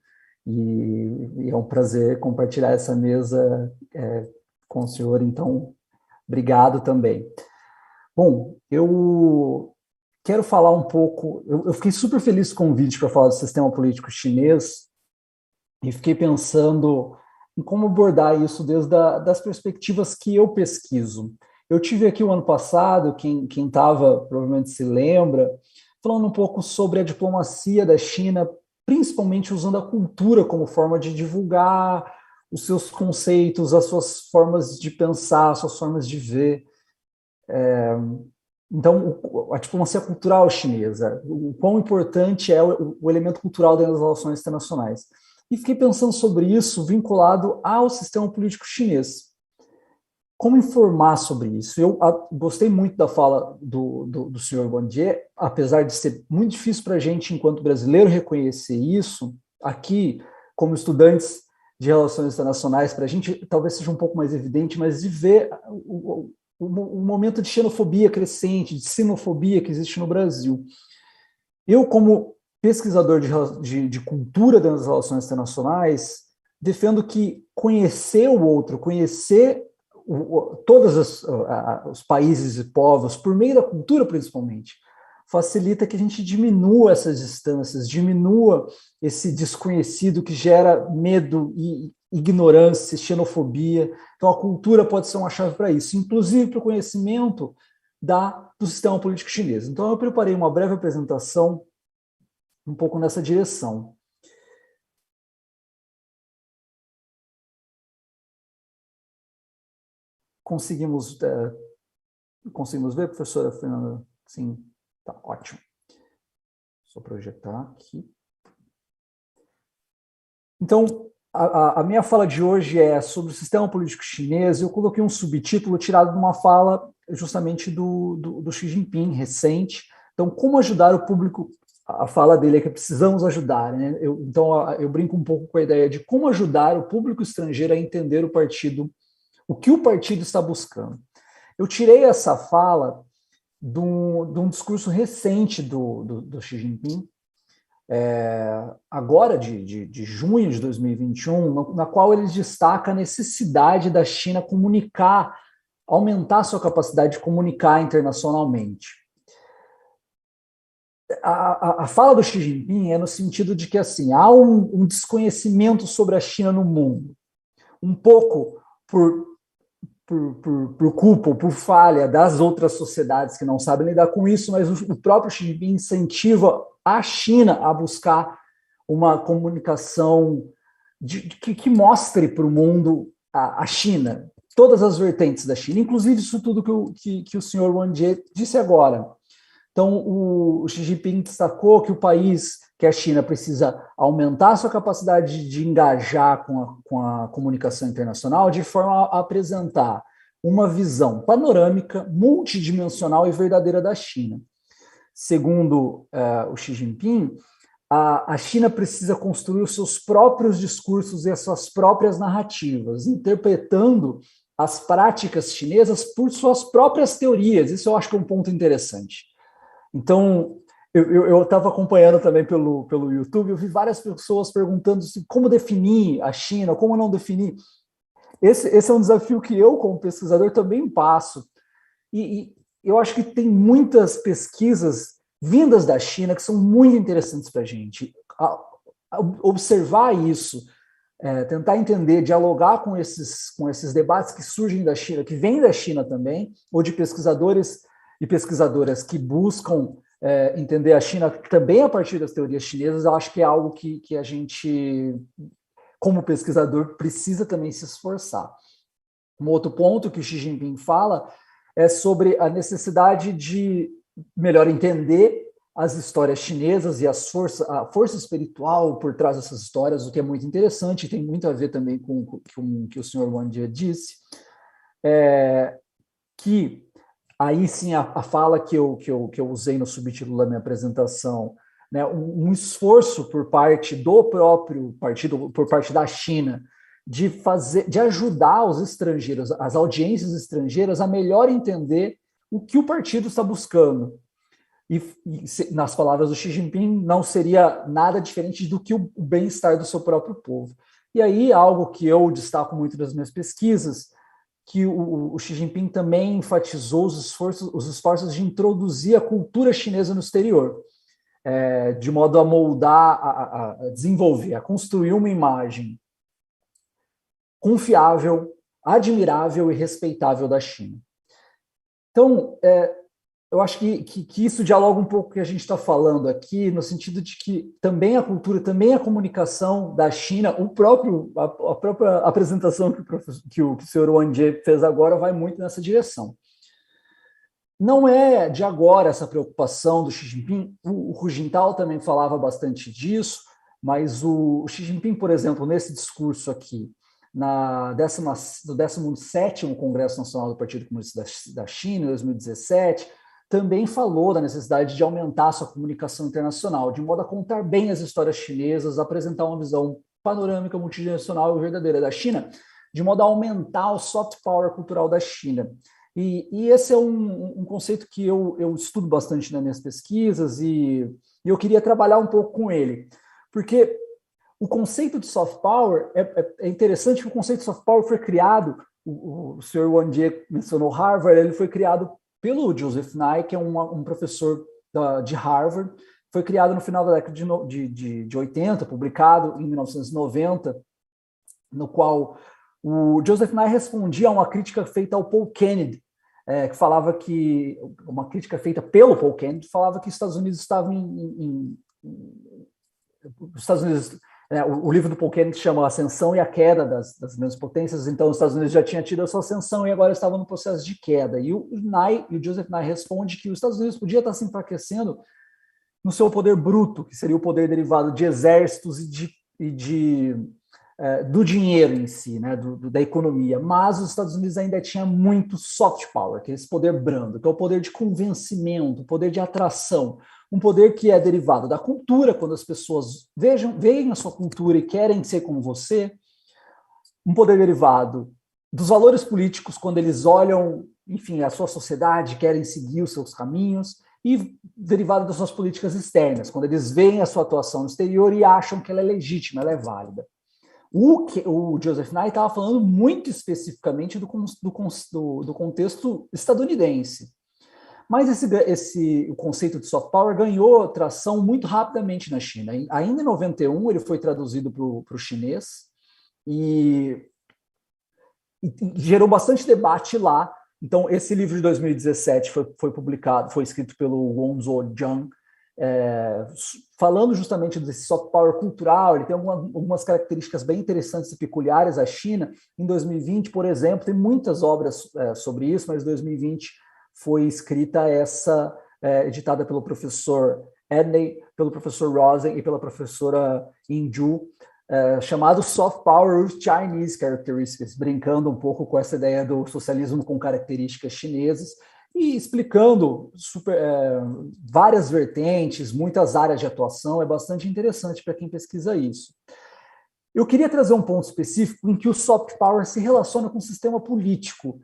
e é um prazer compartilhar essa mesa com o senhor, então, obrigado também. Bom, eu quero falar um pouco, eu fiquei super feliz com o convite para falar do sistema político chinês, e fiquei pensando em como abordar isso desde das perspectivas que eu pesquiso. Eu tive aqui o ano passado, quem estava provavelmente se lembra, falando um pouco sobre a diplomacia da China, principalmente usando a cultura como forma de divulgar os seus conceitos, as suas formas de pensar, as suas formas de ver. Então, a diplomacia cultural chinesa, o quão importante é o elemento cultural das relações internacionais. E fiquei pensando sobre isso vinculado ao sistema político chinês. Como informar sobre isso? Eu gostei muito da fala do senhor Wang Jie, apesar de ser muito difícil para a gente, enquanto brasileiro, reconhecer isso. Aqui, como estudantes de relações internacionais, para a gente talvez seja um pouco mais evidente, mas de ver o momento de xenofobia crescente, de sinofobia que existe no Brasil. Eu, como pesquisador de cultura das relações internacionais, defendo que conhecer o outro, conhecer todos os países e povos, por meio da cultura principalmente, facilita que a gente diminua essas distâncias, diminua esse desconhecido que gera medo e ignorância, xenofobia. Então a cultura pode ser uma chave para isso, inclusive para o conhecimento do sistema político chinês. Então eu preparei uma breve apresentação um pouco nessa direção. Conseguimos ver, professora Fernanda? Sim, tá ótimo. Só projetar aqui. Então, a minha fala de hoje é sobre o sistema político chinês. Eu coloquei um subtítulo tirado de uma fala justamente do Xi Jinping, recente. Então, como ajudar o público? A fala dele é que precisamos ajudar, né? Então, eu brinco um pouco com a ideia de como ajudar o público estrangeiro a entender o que o partido está buscando. Eu tirei essa fala de um discurso recente do Xi Jinping, agora de junho de 2021, na qual ele destaca a necessidade da China comunicar, aumentar sua capacidade de comunicar internacionalmente. A fala do Xi Jinping é no sentido de que assim, há um desconhecimento sobre a China no mundo, um pouco por culpa ou por falha das outras sociedades que não sabem lidar com isso, mas o próprio Xi Jinping incentiva a China a buscar uma comunicação que mostre para o mundo a China, todas as vertentes da China, inclusive isso tudo que o senhor Wang Jie disse agora. Então, o Xi Jinping destacou que o país que a China precisa aumentar sua capacidade de engajar com a comunicação internacional de forma a apresentar uma visão panorâmica, multidimensional e verdadeira da China. Segundo o Xi Jinping, a China precisa construir os seus próprios discursos e as suas próprias narrativas, interpretando as práticas chinesas por suas próprias teorias. Isso eu acho que é um ponto interessante. Então, eu estava acompanhando também pelo YouTube, eu vi várias pessoas perguntando assim, como definir a China, como não definir. Esse é um desafio que eu, como pesquisador, também passo. E eu acho que tem muitas pesquisas vindas da China que são muito interessantes para a gente. Observar isso, tentar entender, dialogar com esses debates que surgem da China, que vêm da China também, ou de pesquisadores e pesquisadoras que buscam entender a China também a partir das teorias chinesas, eu acho que é algo que a gente, como pesquisador, precisa também se esforçar. Um outro ponto que o Xi Jinping fala é sobre a necessidade de melhor entender as histórias chinesas e a força espiritual por trás dessas histórias, o que é muito interessante, e tem muito a ver também com o que o senhor Wang Jie disse, que aí sim a fala que eu usei no subtítulo da minha apresentação, né, um esforço por parte do próprio partido, por parte da China, de ajudar os estrangeiros, as audiências estrangeiras, a melhor entender o que o partido está buscando. E nas palavras do Xi Jinping, não seria nada diferente do que o bem-estar do seu próprio povo. E aí, algo que eu destaco muito nas minhas pesquisas, que o Xi Jinping também enfatizou os esforços de introduzir a cultura chinesa no exterior, de modo a moldar, a desenvolver, a construir uma imagem confiável, admirável e respeitável da China. Então, eu acho que isso dialoga um pouco com o que a gente está falando aqui, no sentido de que também a cultura, também a comunicação da China, a própria apresentação que o senhor Wang Jie fez agora vai muito nessa direção. Não é de agora essa preocupação do Xi Jinping, o Hu Jintao também falava bastante disso, mas o Xi Jinping, por exemplo, nesse discurso aqui, do 17º Congresso Nacional do Partido Comunista da China, em 2017, também falou da necessidade de aumentar sua comunicação internacional, de modo a contar bem as histórias chinesas, apresentar uma visão panorâmica, multidimensional e verdadeira da China, de modo a aumentar o soft power cultural da China. E esse é um conceito que eu estudo bastante nas minhas pesquisas e eu queria trabalhar um pouco com ele, porque o conceito de soft power é interessante que o conceito de soft power foi criado, o senhor Wang Jie mencionou Harvard, ele foi criado pelo Joseph Nye, que é um professor de Harvard, foi criado no final da década de 80, publicado em 1990, no qual o Joseph Nye respondia a uma crítica feita ao Paul Kennedy, que falava que, uma crítica feita pelo Paul Kennedy, falava que os Estados Unidos estavam os Estados Unidos, o livro do Paul Kennedy chama A Ascensão e a Queda das Grandes Potências, então os Estados Unidos já tinha tido a sua ascensão e agora estavam no processo de queda. E o Joseph Nye responde que os Estados Unidos podia estar se enfraquecendo no seu poder bruto, que seria o poder derivado de exércitos do dinheiro em si, né, da economia, mas os Estados Unidos ainda tinha muito soft power, que é esse poder brando, que é o poder de convencimento, o poder de atração, um poder que é derivado da cultura, quando as pessoas veem a sua cultura e querem ser como você, um poder derivado dos valores políticos, quando eles olham, enfim, a sua sociedade, querem seguir os seus caminhos, e derivado das suas políticas externas, quando eles veem a sua atuação no exterior e acham que ela é legítima, ela é válida. O Joseph Nye estava falando muito especificamente do contexto estadunidense. Mas o conceito de soft power ganhou tração muito rapidamente na China. Ainda em 91, ele foi traduzido para o chinês e gerou bastante debate lá. Então, esse livro de 2017 foi publicado, foi escrito pelo Wenzhou Jiang, falando justamente desse soft power cultural. Ele tem algumas características bem interessantes e peculiares à China. Em 2020, por exemplo, tem muitas obras sobre isso, mas em 2020 foi escrita editada pelo professor Edney, pelo professor Rosen e pela professora Inju, chamado Soft Power with Chinese Characteristics, brincando um pouco com essa ideia do socialismo com características chinesas e explicando várias vertentes, muitas áreas de atuação. É bastante interessante para quem pesquisa isso. Eu queria trazer um ponto específico em que o soft power se relaciona com o sistema político.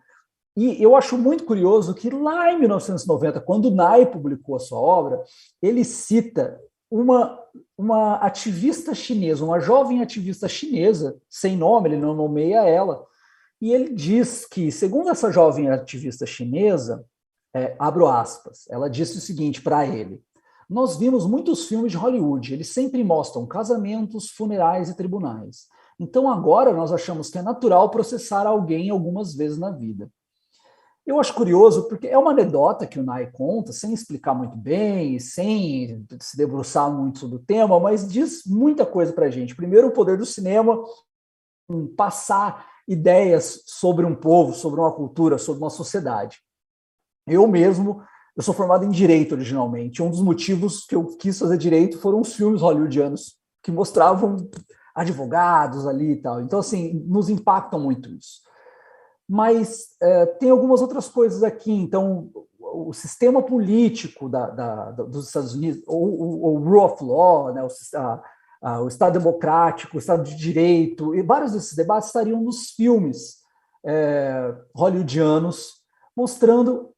E eu acho muito curioso que lá em 1990, quando o Nye publicou a sua obra, ele cita uma ativista chinesa, uma jovem ativista chinesa, sem nome, ele não nomeia ela, e ele diz que, segundo essa jovem ativista chinesa, abro aspas, ela disse o seguinte para ele: nós vimos muitos filmes de Hollywood, eles sempre mostram casamentos, funerais e tribunais. Então agora nós achamos que é natural processar alguém algumas vezes na vida. Eu acho curioso, porque é uma anedota que o Nye conta, sem explicar muito bem, sem se debruçar muito sobre o tema, mas diz muita coisa para a gente. Primeiro, o poder do cinema em passar ideias sobre um povo, sobre uma cultura, sobre uma sociedade. Eu sou formado em Direito originalmente. Um dos motivos que eu quis fazer Direito foram os filmes hollywoodianos, que mostravam advogados ali e tal. Então, assim, nos impactam muito isso. Mas tem algumas outras coisas aqui. Então, o sistema político dos Estados Unidos, o rule of law, né, o Estado democrático, o Estado de Direito, e vários desses debates estariam nos filmes hollywoodianos, mostrando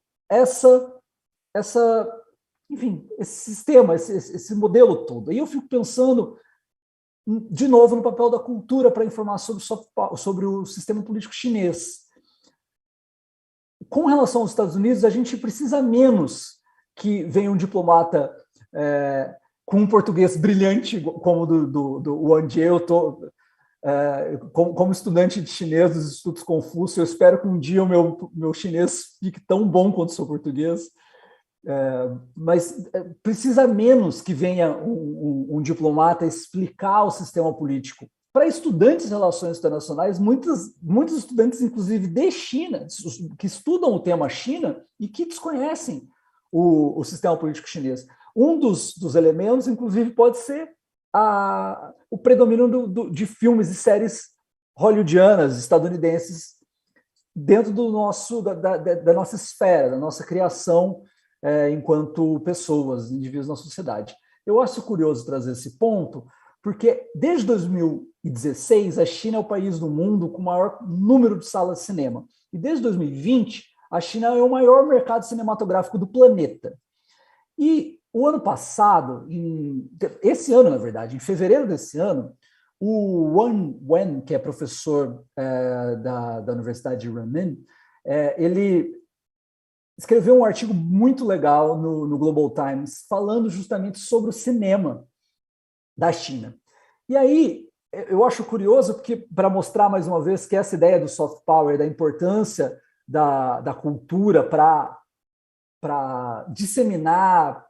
enfim, esse sistema, esse modelo todo. E eu fico pensando, de novo, no papel da cultura para informar sobre o sistema político chinês. Com relação aos Estados Unidos, a gente precisa menos que venha um diplomata com um português brilhante, como do Wang Jie. Eu estou, como estudante de chinês dos Institutos Confúcio, eu espero que um dia o meu chinês fique tão bom quanto o seu português. Mas precisa menos que venha um diplomata explicar o sistema político. Para estudantes de relações internacionais, muitos estudantes, inclusive de China, que estudam o tema China e que desconhecem o sistema político chinês. Um dos elementos, inclusive, pode ser o predomínio de filmes e séries hollywoodianas, estadunidenses, dentro da nossa esfera, da nossa criação enquanto pessoas, indivíduos na sociedade. Eu acho curioso trazer esse ponto, porque desde 2016 a China é o país do mundo com o maior número de salas de cinema. E desde 2020 a China é o maior mercado cinematográfico do planeta. E o ano passado, esse ano, na verdade, em fevereiro desse ano, o Wang Wen, que é professor da Universidade de Renmin, ele escreveu um artigo muito legal no Global Times falando justamente sobre o cinema da China. E aí, eu acho curioso, porque para mostrar mais uma vez que essa ideia do soft power, da importância da cultura para disseminar,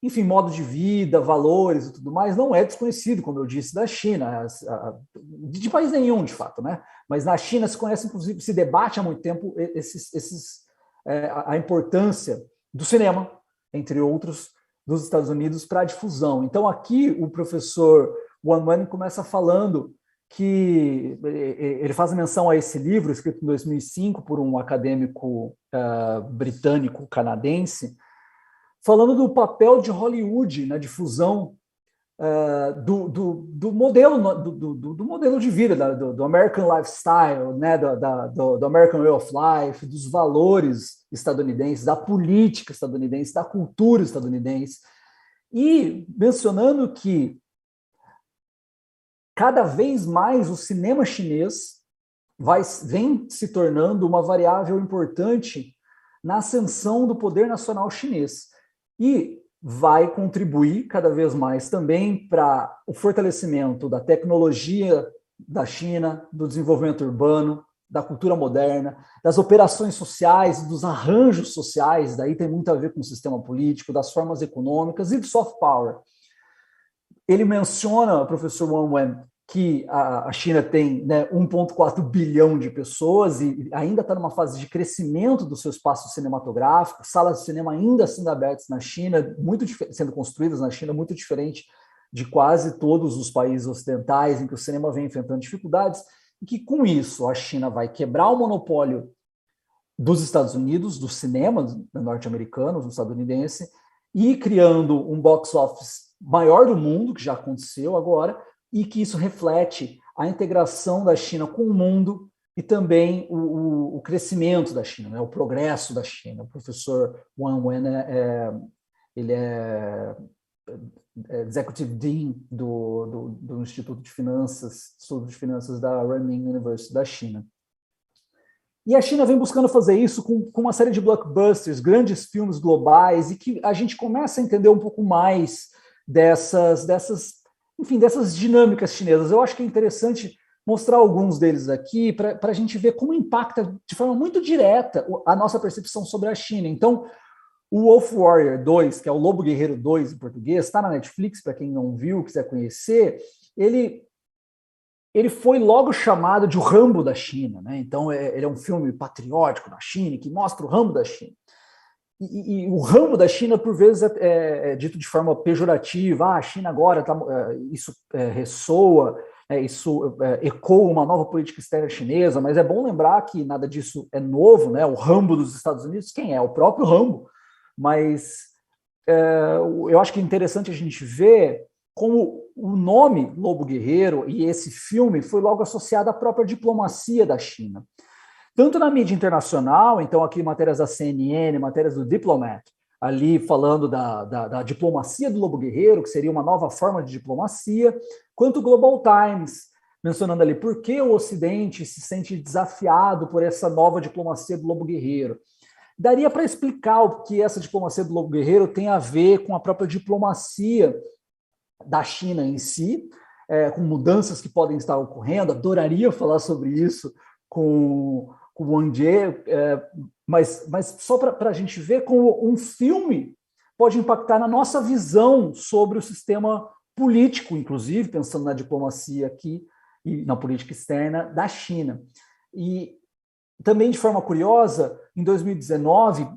enfim, modo de vida, valores e tudo mais, não é desconhecido, como eu disse, da China, de país nenhum, de fato, né? Mas na China se conhece, inclusive, se debate há muito tempo a importância do cinema, entre outros, dos Estados Unidos para a difusão. Então, aqui o professor Wang Wen começa falando que ele faz menção a esse livro, escrito em 2005 por um acadêmico britânico-canadense, falando do papel de Hollywood na difusão do modelo de vida, do American Lifestyle, né, do American Way of Life, dos valores estadunidenses, da política estadunidense, da cultura estadunidense, e mencionando que cada vez mais o cinema chinês vem se tornando uma variável importante na ascensão do poder nacional chinês e vai contribuir cada vez mais também para o fortalecimento da tecnologia da China, do desenvolvimento urbano, da cultura moderna, das operações sociais, dos arranjos sociais, daí tem muito a ver com o sistema político, das formas econômicas e do soft power. Ele menciona, o professor Wang Wen, que a China tem, né, 1,4 bilhão de pessoas e ainda está numa fase de crescimento do seu espaço cinematográfico, salas de cinema ainda sendo abertas na China, sendo construídas na China, muito diferente de quase todos os países ocidentais em que o cinema vem enfrentando dificuldades, e que com isso a China vai quebrar o monopólio dos Estados Unidos, do cinema norte-americano, do estadunidense, e criando um box office maior do mundo, que já aconteceu agora, e que isso reflete a integração da China com o mundo e também o crescimento da China, né, o progresso da China. O professor Wang Wen ele é Executive Dean do Instituto de Finanças, Estudo de Finanças da Renmin University da China. E a China vem buscando fazer isso com uma série de blockbusters, grandes filmes globais, e que a gente começa a entender um pouco mais dessas dinâmicas chinesas. Eu acho que é interessante mostrar alguns deles aqui para a gente ver como impacta de forma muito direta a nossa percepção sobre a China. Então, o Wolf Warrior 2, que é o Lobo Guerreiro 2 em português, está na Netflix, para quem não viu, quiser conhecer, ele foi logo chamado de o Rambo da China, né? Então, ele é um filme patriótico da China, que mostra o Rambo da China. E o Rambo da China, por vezes, é dito de forma pejorativa. A China agora, isso ressoa, isso ecoa uma nova política externa chinesa, mas é bom lembrar que nada disso é novo, né? O Rambo dos Estados Unidos, quem é? O próprio Rambo. Mas eu acho que é interessante a gente ver como o nome Lobo Guerreiro e esse filme foi logo associado à própria diplomacia da China. Tanto na mídia internacional, então aqui matérias da CNN, matérias do Diplomat, ali falando da diplomacia do Lobo Guerreiro, que seria uma nova forma de diplomacia, quanto o Global Times, mencionando ali por que o Ocidente se sente desafiado por essa nova diplomacia do Lobo Guerreiro. Daria para explicar o que essa diplomacia do Lobo Guerreiro tem a ver com a própria diplomacia da China em si, com mudanças que podem estar ocorrendo. Adoraria falar sobre isso com o Wang Jie, mas só para a gente ver como um filme pode impactar na nossa visão sobre o sistema político, inclusive, pensando na diplomacia aqui e na política externa da China. E também, de forma curiosa, em 2019,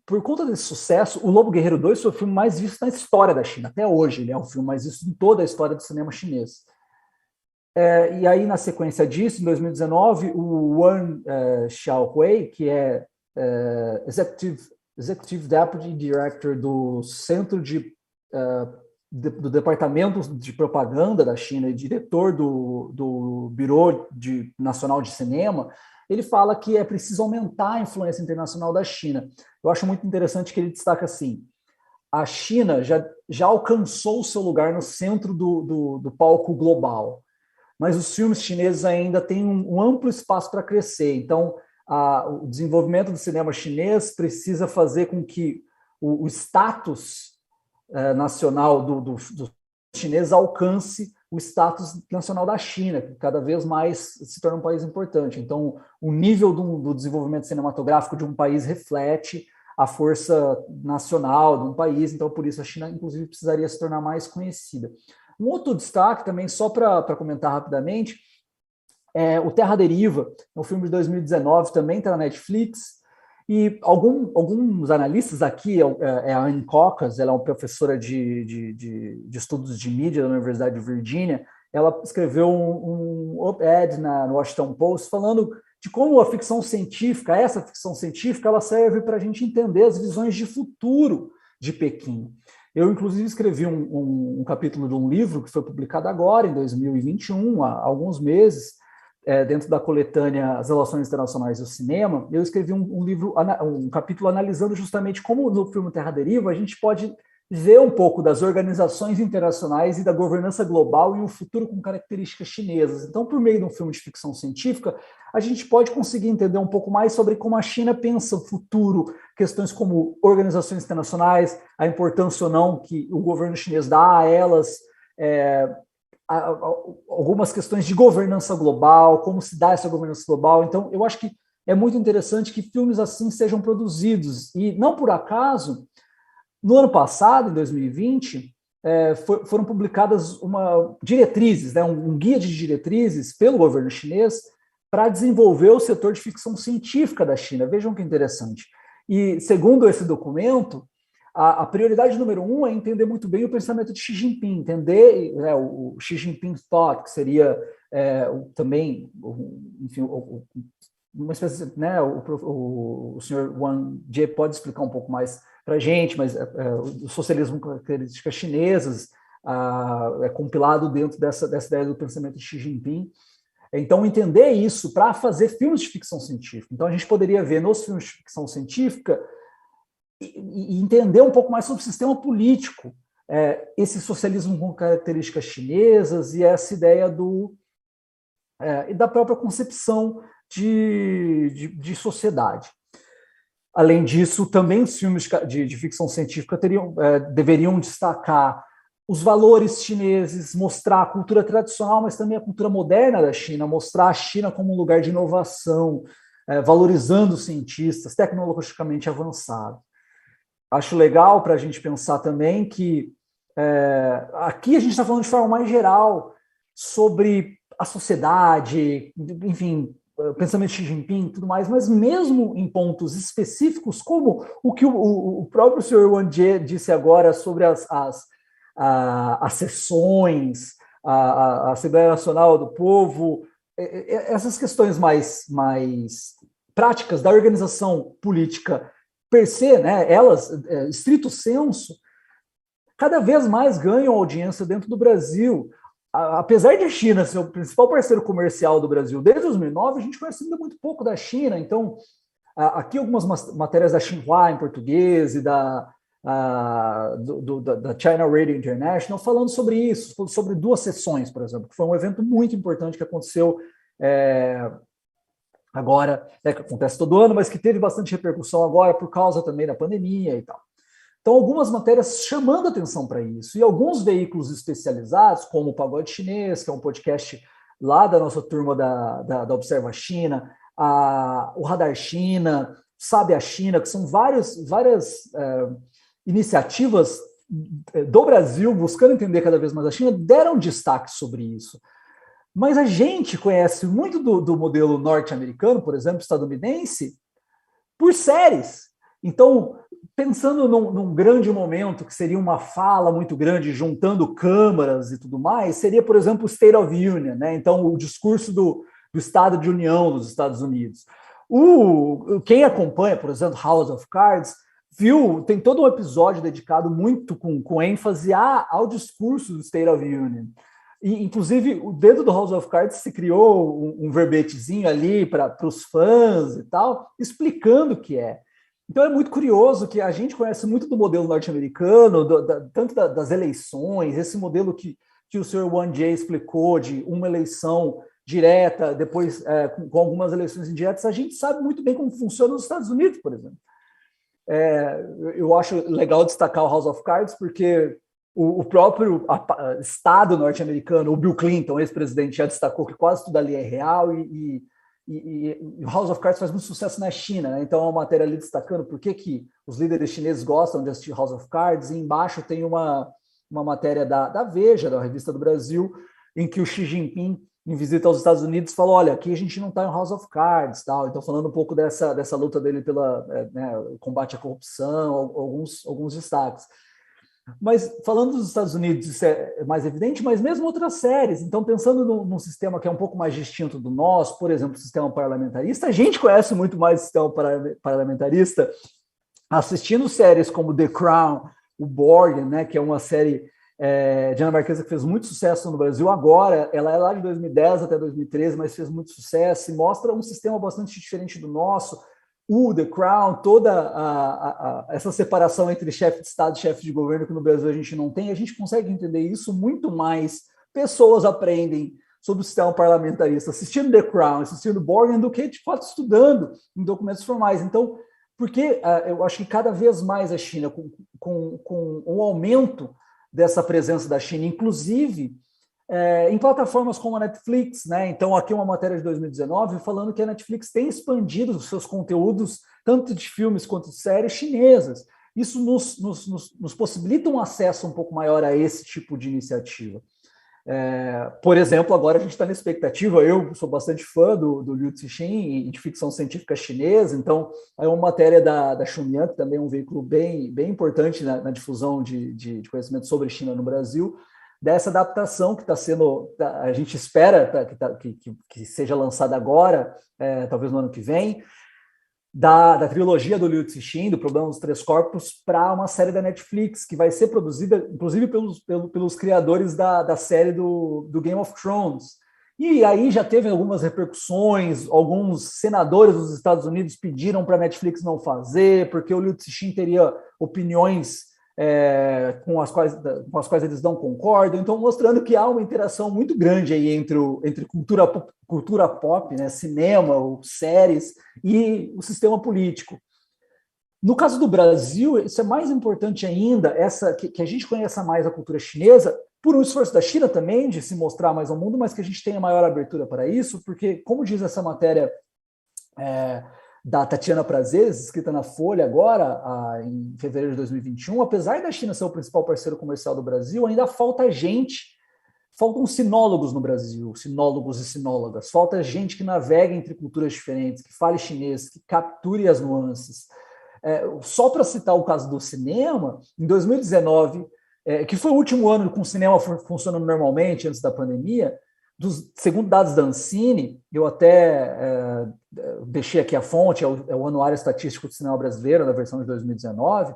por conta desse sucesso, o Lobo Guerreiro 2 foi o filme mais visto na história da China, até hoje. Ele é o filme mais visto em toda a história do cinema chinês. E aí, na sequência disso, em 2019, o Wan Xiaohui, que é Executive Deputy Director do Centro do Departamento de Propaganda da China e diretor do Bureau Nacional de Cinema, ele fala que é preciso aumentar a influência internacional da China. Eu acho muito interessante que ele destaca assim: a China já alcançou o seu lugar no centro do palco global, mas os filmes chineses ainda têm um amplo espaço para crescer. Então, o desenvolvimento do cinema chinês precisa fazer com que o status nacional do chinês alcance o status nacional da China, que cada vez mais se torna um país importante. Então, o nível do desenvolvimento cinematográfico de um país reflete a força nacional de um país, então, por isso, a China, inclusive, precisaria se tornar mais conhecida. Um outro destaque também, só para comentar rapidamente, é o Terra Deriva, é um filme de 2019, também está na Netflix, e alguns analistas aqui, a Anne Cocas, ela é uma professora de estudos de mídia da Universidade de Virgínia, ela escreveu um op-ed no Washington Post falando de como essa ficção científica, ela serve para a gente entender as visões de futuro de Pequim. Eu, inclusive, escrevi um capítulo de um livro que foi publicado agora, em 2021, há alguns meses, dentro da coletânea As Relações Internacionais do Cinema. Eu escrevi um capítulo analisando justamente como no filme Terra Deriva a gente pode ver um pouco das organizações internacionais e da governança global em um futuro com características chinesas. Então, por meio de um filme de ficção científica, a gente pode conseguir entender um pouco mais sobre como a China pensa o futuro, questões como organizações internacionais, a importância ou não que o governo chinês dá a elas, algumas questões de governança global, como se dá essa governança global. Então, eu acho que é muito interessante que filmes assim sejam produzidos. E, não por acaso, no ano passado, em 2020, foram publicadas diretrizes, né, um guia de diretrizes pelo governo chinês para desenvolver o setor de ficção científica da China. Vejam que interessante. E, segundo esse documento, a prioridade número 1 é entender muito bem o pensamento de Xi Jinping, entender o Xi Jinping Thought, que seria também, enfim, uma espécie, né, o senhor Wang Jie pode explicar um pouco mais para a gente, mas o socialismo com características chinesas é compilado dentro dessa ideia do pensamento de Xi Jinping. Então, entender isso para fazer filmes de ficção científica. Então, a gente poderia ver nos filmes de ficção científica e entender um pouco mais sobre o sistema político, esse socialismo com características chinesas e essa ideia e da própria concepção de sociedade. Além disso, também os filmes de ficção científica deveriam destacar os valores chineses, mostrar a cultura tradicional, mas também a cultura moderna da China, mostrar a China como um lugar de inovação, valorizando os cientistas, tecnologicamente avançados. Acho legal para a gente pensar também que aqui a gente está falando de forma mais geral sobre a sociedade, enfim, o pensamento de Xi Jinping e tudo mais, mas mesmo em pontos específicos, como o que o próprio senhor Wang Jie disse agora sobre as sessões, a Assembleia Nacional do Povo, essas questões mais práticas da organização política per se, né, elas, estrito senso, cada vez mais ganham audiência dentro do Brasil. Apesar de a China ser o principal parceiro comercial do Brasil desde 2009, a gente conhece ainda muito pouco da China. Então, aqui algumas matérias da Xinhua em português e da China Radio International falando sobre isso, sobre 2 sessões, por exemplo, que foi um evento muito importante que aconteceu agora, que acontece todo ano, mas que teve bastante repercussão agora por causa também da pandemia e tal. Então, algumas matérias chamando atenção para isso, e alguns veículos especializados, como o Pagode Chinês, que é um podcast lá da nossa turma da Observa China, o Radar China, Sabe a China, que são várias iniciativas do Brasil, buscando entender cada vez mais a China, deram destaque sobre isso. Mas a gente conhece muito do modelo norte-americano, por exemplo, estadunidense, por séries. Então, pensando num grande momento, que seria uma fala muito grande, juntando câmaras e tudo mais, seria, por exemplo, o State of Union, né? Então, o discurso do Estado de União dos Estados Unidos. Quem acompanha, por exemplo, House of Cards, tem todo um episódio dedicado muito com ênfase ao discurso do State of Union. E, inclusive, dentro do House of Cards se criou um verbetezinho ali para os fãs e tal, explicando o que é. Então é muito curioso que a gente conhece muito do modelo norte-americano, tanto das eleições, esse modelo que o senhor Wang Jie explicou de uma eleição direta, depois com algumas eleições indiretas, a gente sabe muito bem como funciona nos Estados Unidos, por exemplo. Eu acho legal destacar o House of Cards, porque o próprio Estado norte-americano, o Bill Clinton, ex-presidente, já destacou que quase tudo ali é real e o House of Cards faz muito sucesso na China, né? Então é uma matéria ali destacando por que os líderes chineses gostam de assistir House of Cards, e embaixo tem uma matéria da Veja, da Revista do Brasil, em que o Xi Jinping, em visita aos Estados Unidos, falou, olha, aqui a gente não está em House of Cards, tal. Então falando um pouco dessa luta dele pela combate à corrupção, alguns destaques. Mas falando dos Estados Unidos, isso é mais evidente, mas mesmo outras séries. Então, pensando num sistema que é um pouco mais distinto do nosso, por exemplo, o sistema parlamentarista, a gente conhece muito mais o sistema parlamentarista assistindo séries como The Crown, o Borgen, né, que é uma série dinamarquesa que fez muito sucesso no Brasil agora. Ela é lá de 2010 até 2013, mas fez muito sucesso e mostra um sistema bastante diferente do nosso. The Crown, toda essa separação entre chefe de Estado e chefe de governo que no Brasil a gente não tem, a gente consegue entender isso muito mais. Pessoas aprendem sobre o sistema parlamentarista assistindo The Crown, assistindo Borgen, do que, de fato, estudando em documentos formais. Então, porque eu acho que cada vez mais a China, com o aumento dessa presença da China, inclusive em plataformas como a Netflix, né? Então, aqui uma matéria de 2019 falando que a Netflix tem expandido os seus conteúdos, tanto de filmes quanto de séries chinesas. isso nos possibilita um acesso um pouco maior a esse tipo de iniciativa. Por exemplo, agora a gente está na expectativa, eu sou bastante fã do Liu Cixin e de ficção científica chinesa, então é uma matéria da Xumian, que também é um veículo bem importante na difusão de conhecimento sobre China no Brasil, dessa adaptação que está sendo, a gente espera que seja lançada agora, talvez no ano que vem, da trilogia do Liu Cixin, do Problema dos Três Corpos, para uma série da Netflix, que vai ser produzida, inclusive, pelos criadores da série do Game of Thrones. E aí já teve algumas repercussões, alguns senadores dos Estados Unidos pediram para a Netflix não fazer, porque o Liu Cixin teria opiniões com as quais eles não concordam, então mostrando que há uma interação muito grande aí entre cultura pop, né, cinema, séries e o sistema político. No caso do Brasil, isso é mais importante ainda, que a gente conheça mais a cultura chinesa, por um esforço da China também, de se mostrar mais ao mundo, mas que a gente tenha maior abertura para isso, porque, como diz essa matéria da Tatiana Prazeres, escrita na Folha agora, em fevereiro de 2021, apesar da China ser o principal parceiro comercial do Brasil, ainda faltam sinólogos no Brasil, sinólogos e sinólogas, falta gente que navegue entre culturas diferentes, que fale chinês, que capture as nuances. Só para citar o caso do cinema, em 2019, que foi o último ano com o cinema funcionando normalmente, antes da pandemia, segundo dados da Ancine, eu até deixei aqui a fonte, é o Anuário Estatístico do Cinema Brasileiro, da versão de 2019,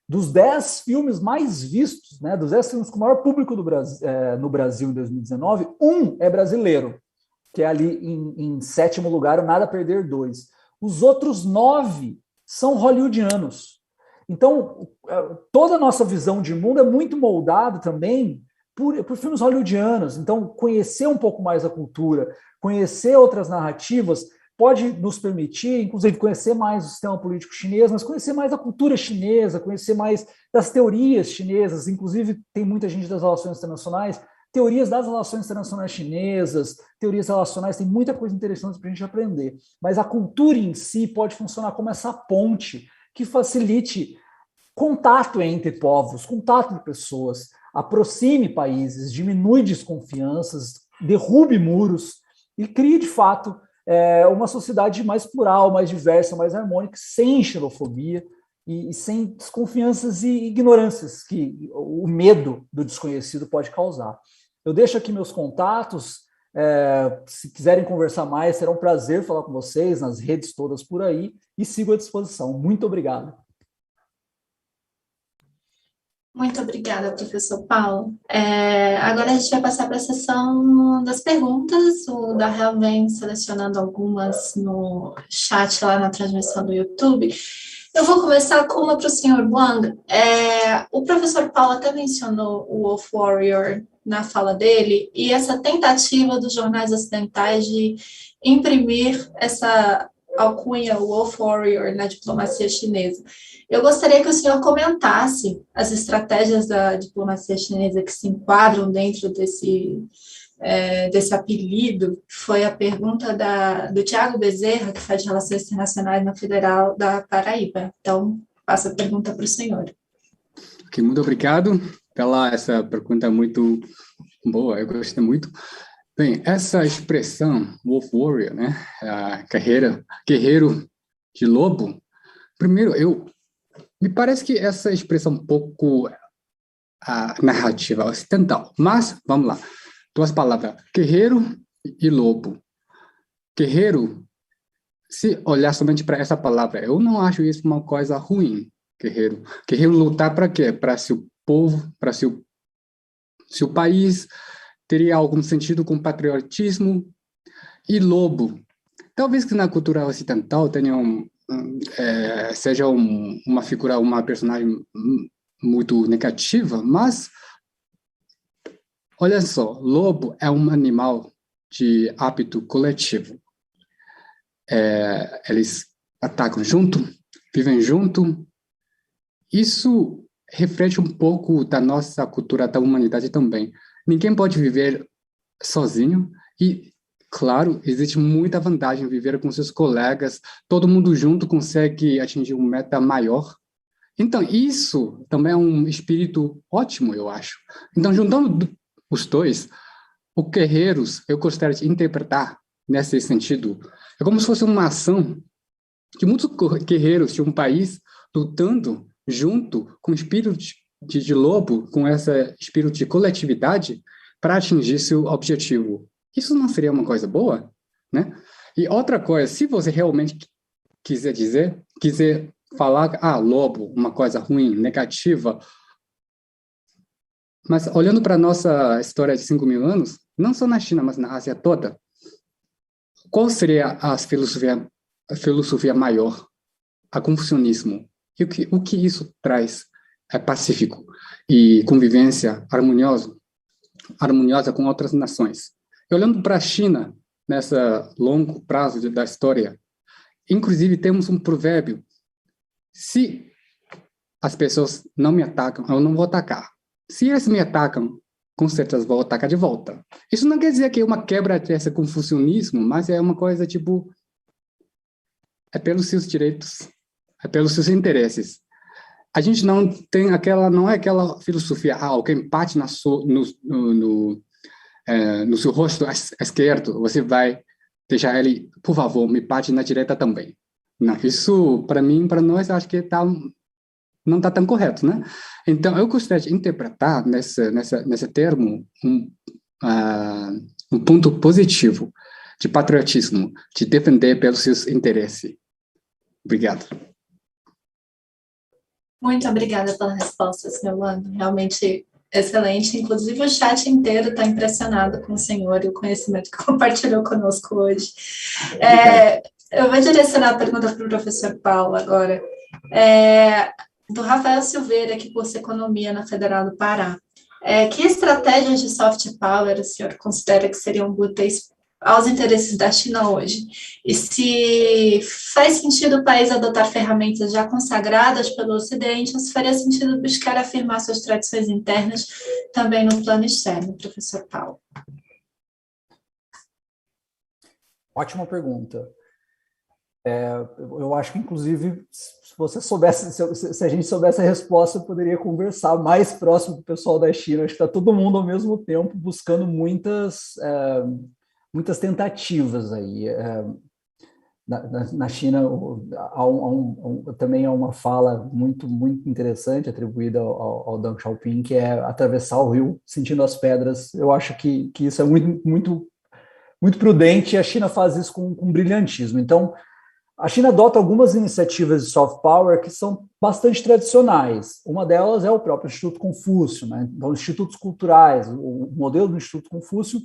dos 10 filmes mais vistos, né, dos 10 filmes com o maior público no Brasil em 2019, um é brasileiro, que é ali em sétimo lugar, o Nada a Perder 2. Os outros 9 são hollywoodianos. Então, toda a nossa visão de mundo é muito moldada também por filmes hollywoodianos. Então, conhecer um pouco mais a cultura, conhecer outras narrativas, pode nos permitir, inclusive, conhecer mais o sistema político chinês, mas conhecer mais a cultura chinesa, conhecer mais das teorias chinesas. Inclusive, tem muita gente das relações internacionais, teorias das relações internacionais chinesas, teorias relacionais, tem muita coisa interessante para a gente aprender. Mas a cultura em si pode funcionar como essa ponte que facilite contato entre povos, contato de pessoas, aproxime países, diminui desconfianças, derrube muros e crie, de fato, uma sociedade mais plural, mais diversa, mais harmônica, sem xenofobia e sem desconfianças e ignorâncias que o medo do desconhecido pode causar. Eu deixo aqui meus contatos, se quiserem conversar mais, será um prazer falar com vocês nas redes todas por aí e sigo à disposição. Muito obrigado. Muito obrigada, professor Paulo. Agora a gente vai passar para a sessão das perguntas. O Darrell vem selecionando algumas no chat lá na transmissão do YouTube. Eu vou começar com uma para o senhor Wang. O professor Paulo até mencionou o Wolf Warrior na fala dele, e essa tentativa dos jornais ocidentais de imprimir essa alcunha Wolf Warrior na diplomacia chinesa. Eu gostaria que o senhor comentasse as estratégias da diplomacia chinesa que se enquadram dentro desse apelido. Foi a pergunta do Tiago Bezerra, que faz Relações Internacionais na Federal da Paraíba. Então, passo a pergunta para o senhor. Ok, muito obrigado pela essa pergunta muito boa, eu gostei muito. Bem, essa expressão, Wolf Warrior, né, guerreiro de lobo, primeiro, me parece que essa expressão um pouco narrativa ocidental, mas, vamos lá, 2 palavras, guerreiro e lobo. Guerreiro, se olhar somente para essa palavra, eu não acho isso uma coisa ruim, guerreiro. Guerreiro lutar para quê? Para seu povo, para seu país, teria algum sentido com patriotismo. E lobo, talvez que na cultura ocidental seja uma figura, uma personagem muito negativa, mas olha só, lobo é um animal de hábito coletivo. Eles atacam junto, vivem junto. Isso reflete um pouco da nossa cultura, da humanidade também. Ninguém pode viver sozinho e, claro, existe muita vantagem em viver com seus colegas. Todo mundo junto consegue atingir uma meta maior. Então, isso também é um espírito ótimo, eu acho. Então, juntando os dois, o Guerreiros, eu gostaria de interpretar nesse sentido. É como se fosse uma ação de muitos guerreiros de um país lutando junto com o espírito de lobo, com esse espírito de coletividade, para atingir seu objetivo. Isso não seria uma coisa boa, né? E outra coisa, se você realmente quiser falar, lobo, uma coisa ruim, negativa, mas olhando para a nossa história de 5.000 anos, não só na China, mas na Ásia toda, qual seria a filosofia maior? A confucionismo. E o que isso traz? É pacífico e convivência harmoniosa com outras nações. E olhando para a China, nessa longo prazo da história, inclusive temos um provérbio: se as pessoas não me atacam, eu não vou atacar. Se eles me atacam, com certeza vou atacar de volta. Isso não quer dizer que é uma quebra desse confucionismo, mas é uma coisa tipo, é pelos seus direitos, é pelos seus interesses. A gente não tem não é aquela filosofia, alguém bate no seu rosto esquerdo, você vai deixar ele, por favor, me bate na direita também. Não, isso, para mim, para nós, acho que não está tão correto, né? Então, eu gostaria de interpretar nesse termo um ponto positivo de patriotismo, de defender pelos seus interesses. Obrigado. Muito obrigada pela resposta, senhor Lando. Realmente excelente. Inclusive, o chat inteiro está impressionado com o senhor e o conhecimento que compartilhou conosco hoje. Eu vou direcionar a pergunta para o professor Paulo agora. Do Rafael Silveira, aqui cursa Economia na Federal do Pará. Que estratégias de soft power o senhor considera que seriam úteis aos interesses da China hoje? E se faz sentido o país adotar ferramentas já consagradas pelo Ocidente, ou se faria sentido buscar afirmar suas tradições internas também no plano externo, professor Paulo? Ótima pergunta. Eu acho que, inclusive, se a gente soubesse a resposta, eu poderia conversar mais próximo com o pessoal da China. Acho que está todo mundo, ao mesmo tempo, buscando muitas tentativas aí. Na China, também há uma fala muito, muito interessante atribuída ao Deng Xiaoping, que é atravessar o rio sentindo as pedras. Eu acho que isso é muito, muito, muito prudente, e a China faz isso com brilhantismo. Então, a China adota algumas iniciativas de soft power que são bastante tradicionais. Uma delas é o próprio Instituto Confúcio, né? Então, institutos culturais. O modelo do Instituto Confúcio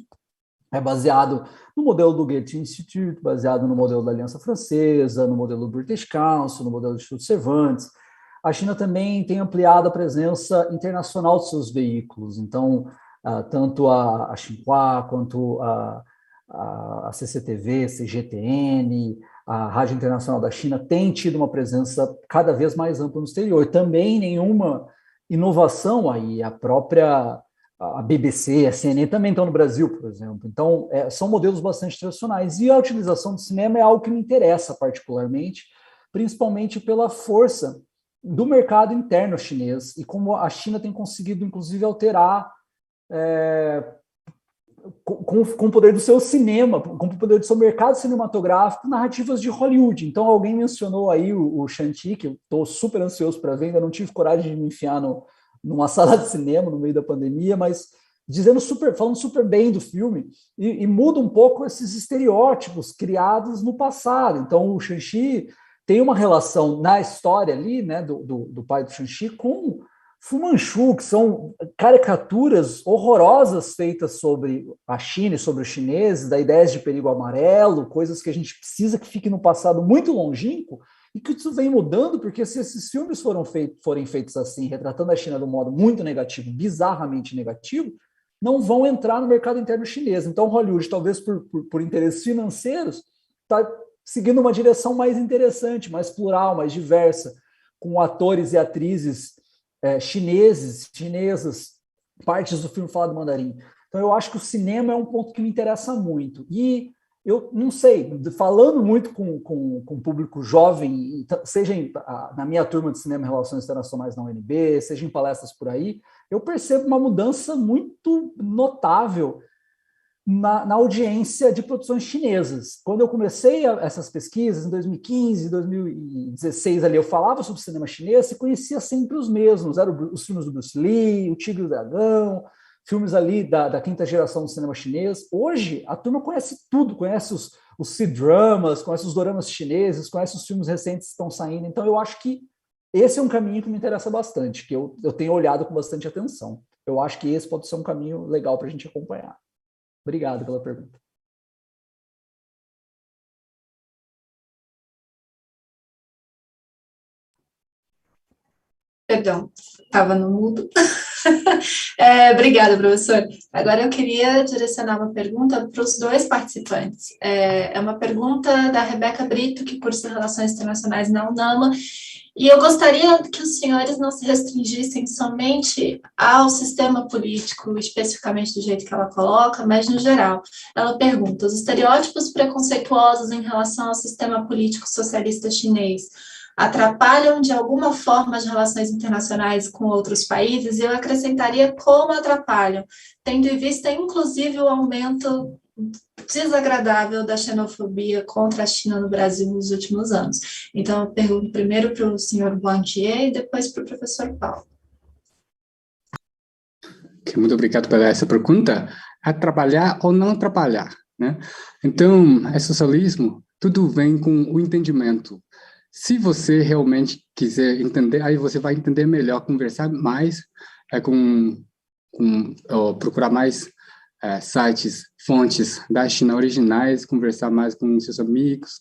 é baseado no modelo do Goethe Institute, baseado no modelo da Aliança Francesa, no modelo do British Council, no modelo do Instituto Cervantes. A China também tem ampliado a presença internacional de seus veículos. Então, tanto a Xinhua quanto a CCTV, CGTN, a Rádio Internacional da China tem tido uma presença cada vez mais ampla no exterior. Também nenhuma inovação aí, a própria BBC, a CNN também estão no Brasil, por exemplo. Então, são modelos bastante tradicionais. E a utilização do cinema é algo que me interessa particularmente, principalmente pela força do mercado interno chinês e como a China tem conseguido, inclusive, alterar com o poder do seu cinema, com o poder do seu mercado cinematográfico, narrativas de Hollywood. Então, alguém mencionou aí o Shang-Chi, que eu estou super ansioso para ver, ainda não tive coragem de me enfiar numa sala de cinema no meio da pandemia, mas falando super bem do filme, e muda um pouco esses estereótipos criados no passado. Então, o Shang-Chi tem uma relação na história ali, né, do pai do Shang-Chi com Fu Manchu, que são caricaturas horrorosas feitas sobre a China e sobre os chineses, da ideias de perigo amarelo, coisas que a gente precisa que fique no passado muito longínquo, e que isso vem mudando, porque se esses filmes forem feitos assim, retratando a China de um modo muito negativo, bizarramente negativo, não vão entrar no mercado interno chinês. Então, Hollywood, talvez por interesses financeiros, está seguindo uma direção mais interessante, mais plural, mais diversa, com atores e atrizes chinesas, partes do filme falado mandarim. Então, eu acho que o cinema é um ponto que me interessa muito. E eu não sei, falando muito com o público jovem, seja na minha turma de cinema e relações internacionais na UNB, seja em palestras por aí, eu percebo uma mudança muito notável na audiência de produções chinesas. Quando eu comecei essas pesquisas, em 2015, 2016, ali, eu falava sobre cinema chinês e conhecia sempre os mesmos. Eram os filmes do Bruce Lee, O Tigre e o Dragão, filmes ali da quinta geração do cinema chinês. Hoje, a turma conhece tudo, conhece os C-dramas, conhece os doramas chineses, conhece os filmes recentes que estão saindo. Então, eu acho que esse é um caminho que me interessa bastante, que eu tenho olhado com bastante atenção. Eu acho que esse pode ser um caminho legal para a gente acompanhar. Obrigado pela pergunta. Perdão, estava no mudo. Obrigada, professor. Agora eu queria direcionar uma pergunta para os dois participantes. É uma pergunta da Rebeca Brito, que cursa Relações Internacionais na UNAMA, e eu gostaria que os senhores não se restringissem somente ao sistema político, especificamente do jeito que ela coloca, mas no geral. Ela pergunta: os estereótipos preconceituosos em relação ao sistema político socialista chinês atrapalham de alguma forma as relações internacionais com outros países? E eu acrescentaria como atrapalham, tendo em vista, inclusive, o aumento desagradável da xenofobia contra a China no Brasil nos últimos anos. Então, eu pergunto primeiro para o senhor Bantier e depois para o professor Paulo. Muito obrigado pela essa pergunta. Atrapalhar ou não atrapalhar, né? Então, é socialismo, tudo vem com o entendimento. Se realmente quiser entender, aí você vai entender melhor, conversar mais, procurar mais sites, fontes da China originais, conversar mais com seus amigos,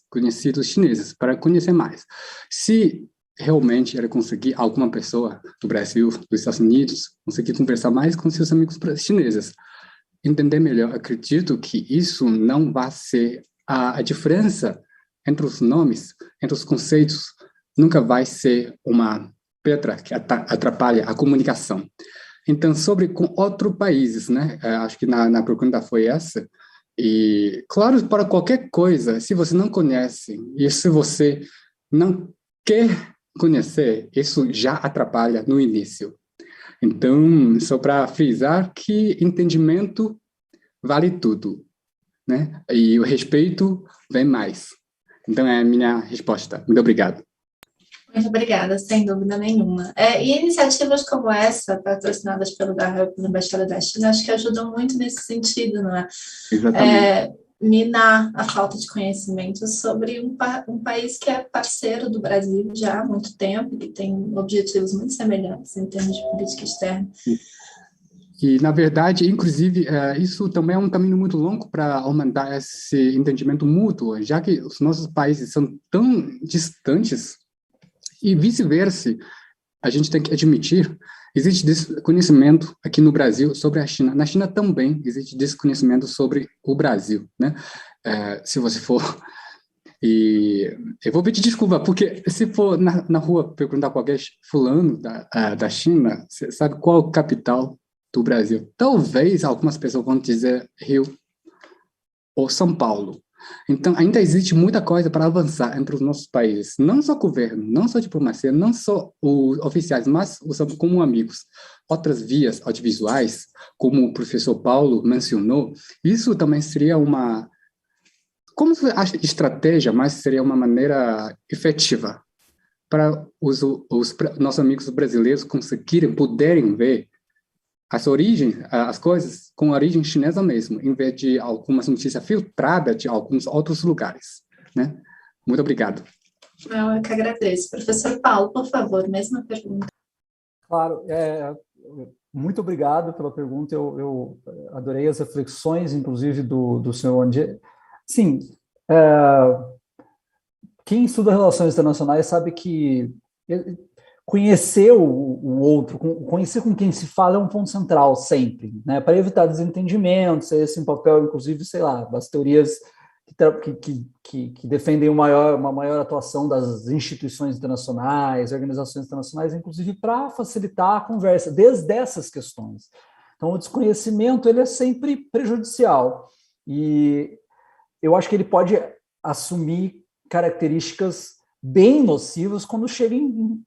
conhecidos chineses, para conhecer mais. Se realmente ele conseguir, alguma pessoa do Brasil, dos Estados Unidos, conseguir conversar mais com seus amigos chineses, entender melhor, acredito que isso não vai ser a diferença entre os nomes, entre os conceitos, nunca vai ser uma pedra que atrapalha a comunicação. Então, sobre com outros países, né? Acho que na pergunta foi essa. E, claro, para qualquer coisa, se você não conhece e se você não quer conhecer, isso já atrapalha no início. Então, só para frisar que entendimento vale tudo, né? E o respeito vem mais. Então, é a minha resposta. Muito obrigado. Muito obrigada, sem dúvida nenhuma. E iniciativas como essa, patrocinadas pela Embaixada da China, acho que ajudam muito nesse sentido, não é? Exatamente. Minar a falta de conhecimento sobre um país que é parceiro do Brasil já há muito tempo, que tem objetivos muito semelhantes em termos de política externa. E, na verdade, inclusive, isso também é um caminho muito longo para aumentar esse entendimento mútuo, já que os nossos países são tão distantes e vice-versa. A gente tem que admitir, existe desconhecimento aqui no Brasil sobre a China. Na China também existe desconhecimento sobre o Brasil, né? Se você for... E eu vou pedir desculpa, porque se for na rua perguntar qualquer fulano da China, você sabe qual a capital do Brasil? Talvez algumas pessoas vão dizer Rio ou São Paulo. Então, ainda existe muita coisa para avançar entre os nossos países. Não só governo, não só diplomacia, não só os oficiais, mas como amigos. Outras vias audiovisuais, como o professor Paulo mencionou, isso também seria uma... Como você acha estratégia, mas seria uma maneira efetiva para os nossos amigos brasileiros poderem ver as origens, as coisas com origem chinesa mesmo, em vez de algumas notícias filtradas de alguns outros lugares, né? Muito obrigado. Eu que agradeço. Professor Paulo, por favor, mesma pergunta. Claro, muito obrigado pela pergunta, eu adorei as reflexões, inclusive, do senhor Andy. Sim, quem estuda relações internacionais sabe que conhecer o outro, conhecer com quem se fala é um ponto central sempre, né? Para evitar desentendimentos, esse é um papel, inclusive, sei lá, das teorias que defendem uma maior atuação das instituições internacionais, organizações internacionais, inclusive para facilitar a conversa, desde essas questões. Então, o desconhecimento ele é sempre prejudicial. E eu acho que ele pode assumir características bem nocivas quando chega em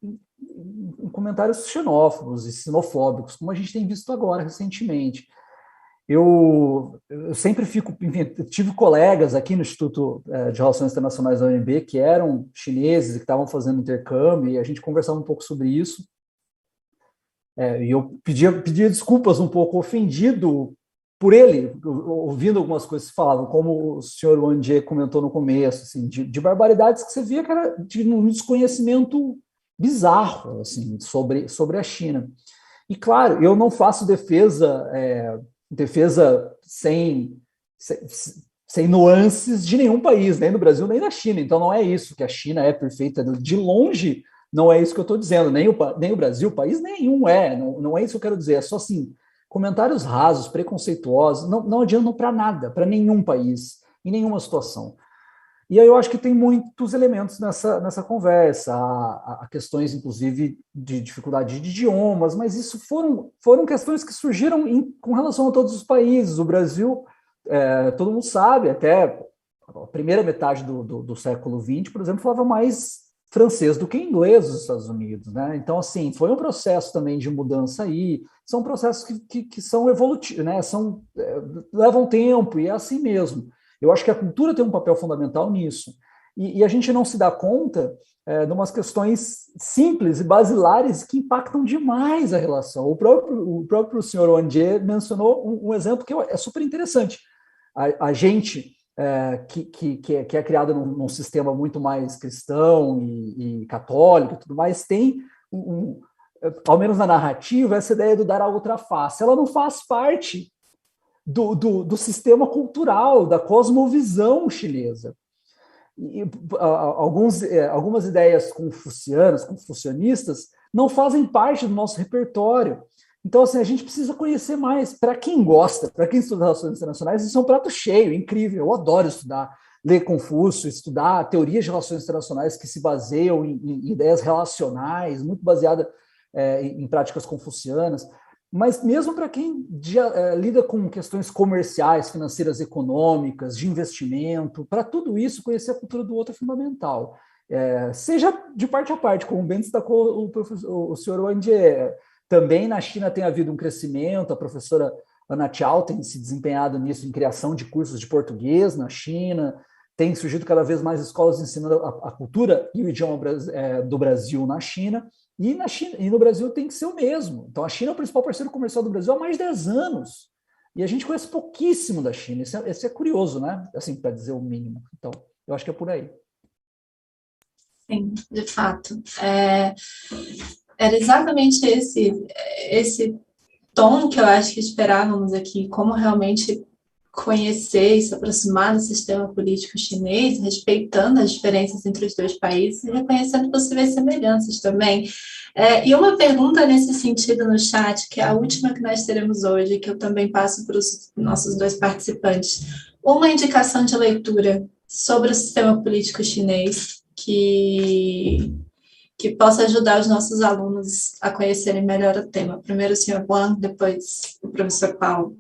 comentários xenófobos e xenofóbicos, como a gente tem visto agora, recentemente. Eu sempre tive colegas aqui no Instituto de Relações Internacionais da UNB que eram chineses e que estavam fazendo intercâmbio, e a gente conversava um pouco sobre isso. E eu pedia desculpas um pouco ofendido por ele, ouvindo algumas coisas que falavam, como o senhor Wang Jie comentou no começo, assim, de barbaridades que você via que era de um desconhecimento bizarro assim, sobre a China. E, claro, eu não faço defesa sem nuances de nenhum país, nem do Brasil, nem da China. Então, não é isso, que a China é perfeita. De longe, não é isso que eu estou dizendo. Nem o Brasil, país nenhum é. Não é isso que eu quero dizer. É só assim, comentários rasos, preconceituosos, não adiantam para nada, para nenhum país, em nenhuma situação. E aí eu acho que tem muitos elementos nessa conversa, há questões, inclusive, de dificuldade de idiomas, mas isso foram questões que surgiram com relação a todos os países. O Brasil, todo mundo sabe, até a primeira metade do século XX, por exemplo, falava mais francês do que inglês nos Estados Unidos, né? Então, assim, foi um processo também de mudança aí, são processos que são evolutivos, né? Levam tempo, e é assim mesmo. Eu acho que a cultura tem um papel fundamental nisso. E a gente não se dá conta de umas questões simples e basilares que impactam demais a relação. O próprio senhor Wang Jie mencionou um exemplo que é super interessante. A gente que é criada num sistema muito mais cristão e católico e tudo mais, tem, ao menos na narrativa, essa ideia do dar a outra face. Ela não faz parte do sistema cultural, da cosmovisão chinesa. E, algumas ideias confucionistas, não fazem parte do nosso repertório. Então, assim, a gente precisa conhecer mais. Para quem gosta, para quem estuda relações internacionais, isso é um prato cheio, incrível. Eu adoro ler Confúcio, estudar teorias de relações internacionais que se baseiam em ideias relacionais, muito baseada em práticas confucianas. Mas mesmo para quem lida com questões comerciais, financeiras, econômicas, de investimento, para tudo isso, conhecer a cultura do outro é fundamental. Seja de parte a parte, como bem destacou o senhor Wang Jie. Também na China tem havido um crescimento, a professora Ana Chao tem se desempenhado nisso, em criação de cursos de português na China, tem surgido cada vez mais escolas ensinando a cultura e o idioma do Brasil na China. E no Brasil tem que ser o mesmo. Então, a China é o principal parceiro comercial do Brasil há mais de 10 anos. E a gente conhece pouquíssimo da China. Isso é curioso, né? Assim, para dizer o mínimo. Então, eu acho que é por aí. Sim, de fato. Era exatamente esse tom que eu acho que esperávamos aqui, como realmente conhecer e se aproximar do sistema político chinês, respeitando as diferenças entre os dois países e reconhecendo possíveis semelhanças também. E uma pergunta nesse sentido no chat, que é a última que nós teremos hoje, que eu também passo para os nossos dois participantes. Uma indicação de leitura sobre o sistema político chinês que possa ajudar os nossos alunos a conhecerem melhor o tema. Primeiro o senhor Wang, depois o professor Paulo.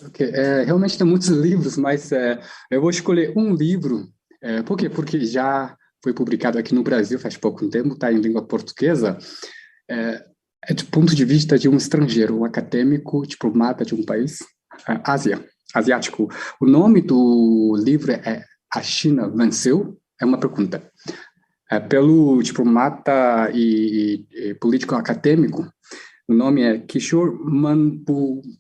Okay. Realmente tem muitos livros, mas eu vou escolher um livro. Por quê? Porque já foi publicado aqui no Brasil faz pouco tempo, está em língua portuguesa. Do ponto de vista de um estrangeiro, um acadêmico, diplomata de um país asiático. O nome do livro é A China Venceu? É uma pergunta. Pelo diplomata e político acadêmico, o nome é Kishore Manpupaney.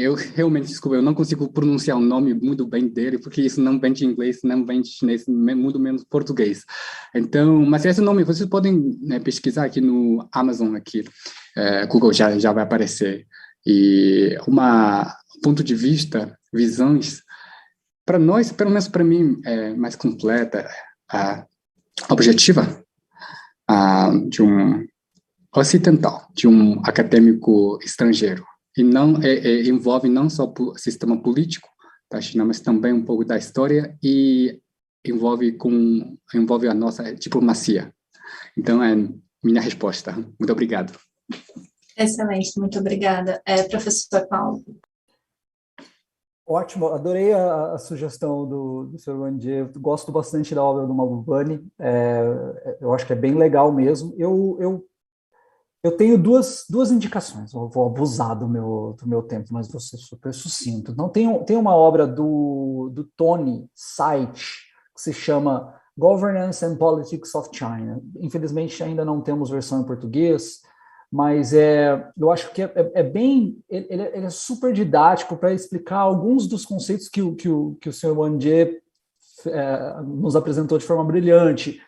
Eu realmente, desculpa, eu não consigo pronunciar o nome muito bem dele, porque isso não vem de inglês, não vem de chinês, muito menos português. Então, mas esse nome, vocês podem pesquisar aqui no Amazon, aqui, Google já vai aparecer. E ponto de vista, visões, para nós, pelo menos para mim, é mais completa, objetiva, de um ocidental, de um acadêmico estrangeiro. E não envolve não só o sistema político da China, mas também um pouco da história e envolve a nossa diplomacia. Então, é minha resposta. Muito obrigado. Excelente, muito obrigada. Professor Paulo. Ótimo, adorei a sugestão do Sr. Wandier. Gosto bastante da obra do Mahbubani, eu acho que é bem legal mesmo. Eu tenho duas indicações, eu vou abusar do meu tempo, mas vou ser super sucinto. Então, tem uma obra do Tony Sait, que se chama Governance and Politics of China. Infelizmente, ainda não temos versão em português, mas eu acho que ele é super didático para explicar alguns dos conceitos que o Sr. Wandier nos apresentou de forma brilhante.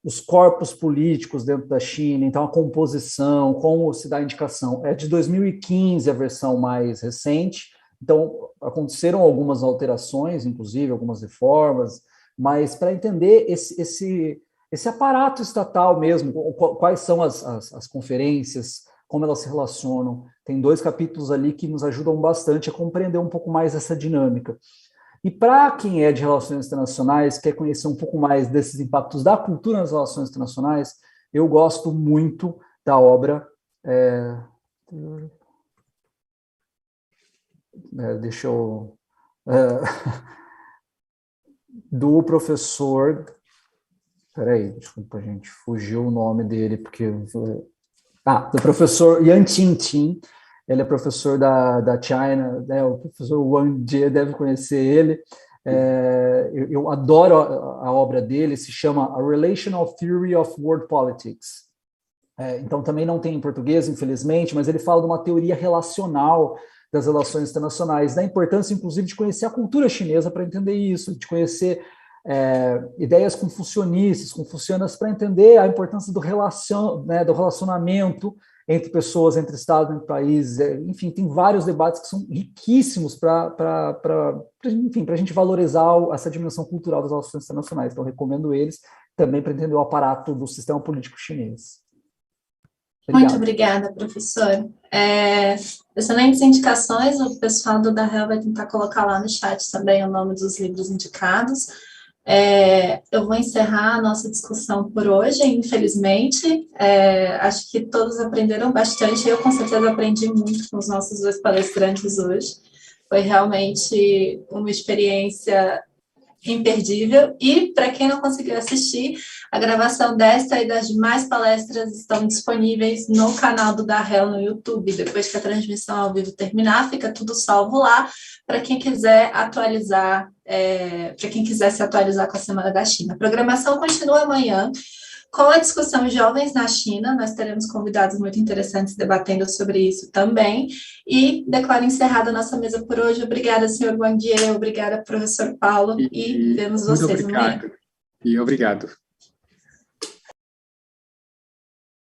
Os corpos políticos dentro da China, então a composição, como se dá a indicação. É de 2015 a versão mais recente, então aconteceram algumas alterações, inclusive algumas reformas, mas para entender esse aparato estatal mesmo, quais são as conferências, como elas se relacionam. Tem 2 capítulos ali que nos ajudam bastante a compreender um pouco mais essa dinâmica. E para quem é de relações internacionais, quer conhecer um pouco mais desses impactos da cultura nas relações internacionais, eu gosto muito da obra. Do professor. Peraí, desculpa, gente, fugiu o nome dele, porque. Do professor Yan Qingqin. Ele é professor da China, né? O professor Wang Jie deve conhecer ele. Eu adoro a obra dele, se chama A Relational Theory of World Politics. Então, também não tem em português, infelizmente, mas ele fala de uma teoria relacional das relações internacionais, da importância, inclusive, de conhecer a cultura chinesa para entender isso, de conhecer ideias confucionistas para entender a importância do relacionamento entre pessoas, entre estados, entre países, enfim, tem vários debates que são riquíssimos para a gente valorizar essa dimensão cultural das relações internacionais. Então, recomendo eles também para entender o aparato do sistema político chinês. Obrigado. Muito obrigada, professor. Excelentes indicações, o pessoal do Dahel vai tentar colocar lá no chat também o nome dos livros indicados. Eu vou encerrar a nossa discussão por hoje, infelizmente. Acho que todos aprenderam bastante. Eu, com certeza, aprendi muito com os nossos 2 palestrantes hoje. Foi realmente uma experiência imperdível. E, para quem não conseguiu assistir, a gravação desta e das demais palestras estão disponíveis no canal do Dahel no YouTube. Depois que a transmissão ao vivo terminar, fica tudo salvo lá para quem quiser atualizar, para quem quiser se atualizar com a Semana da China. A programação continua amanhã com a discussão Jovens na China. Nós teremos convidados muito interessantes debatendo sobre isso também. E declaro encerrada a nossa mesa por hoje. Obrigada, senhor Wandier, obrigada, professor Paulo, e vemos vocês amanhã. E obrigado.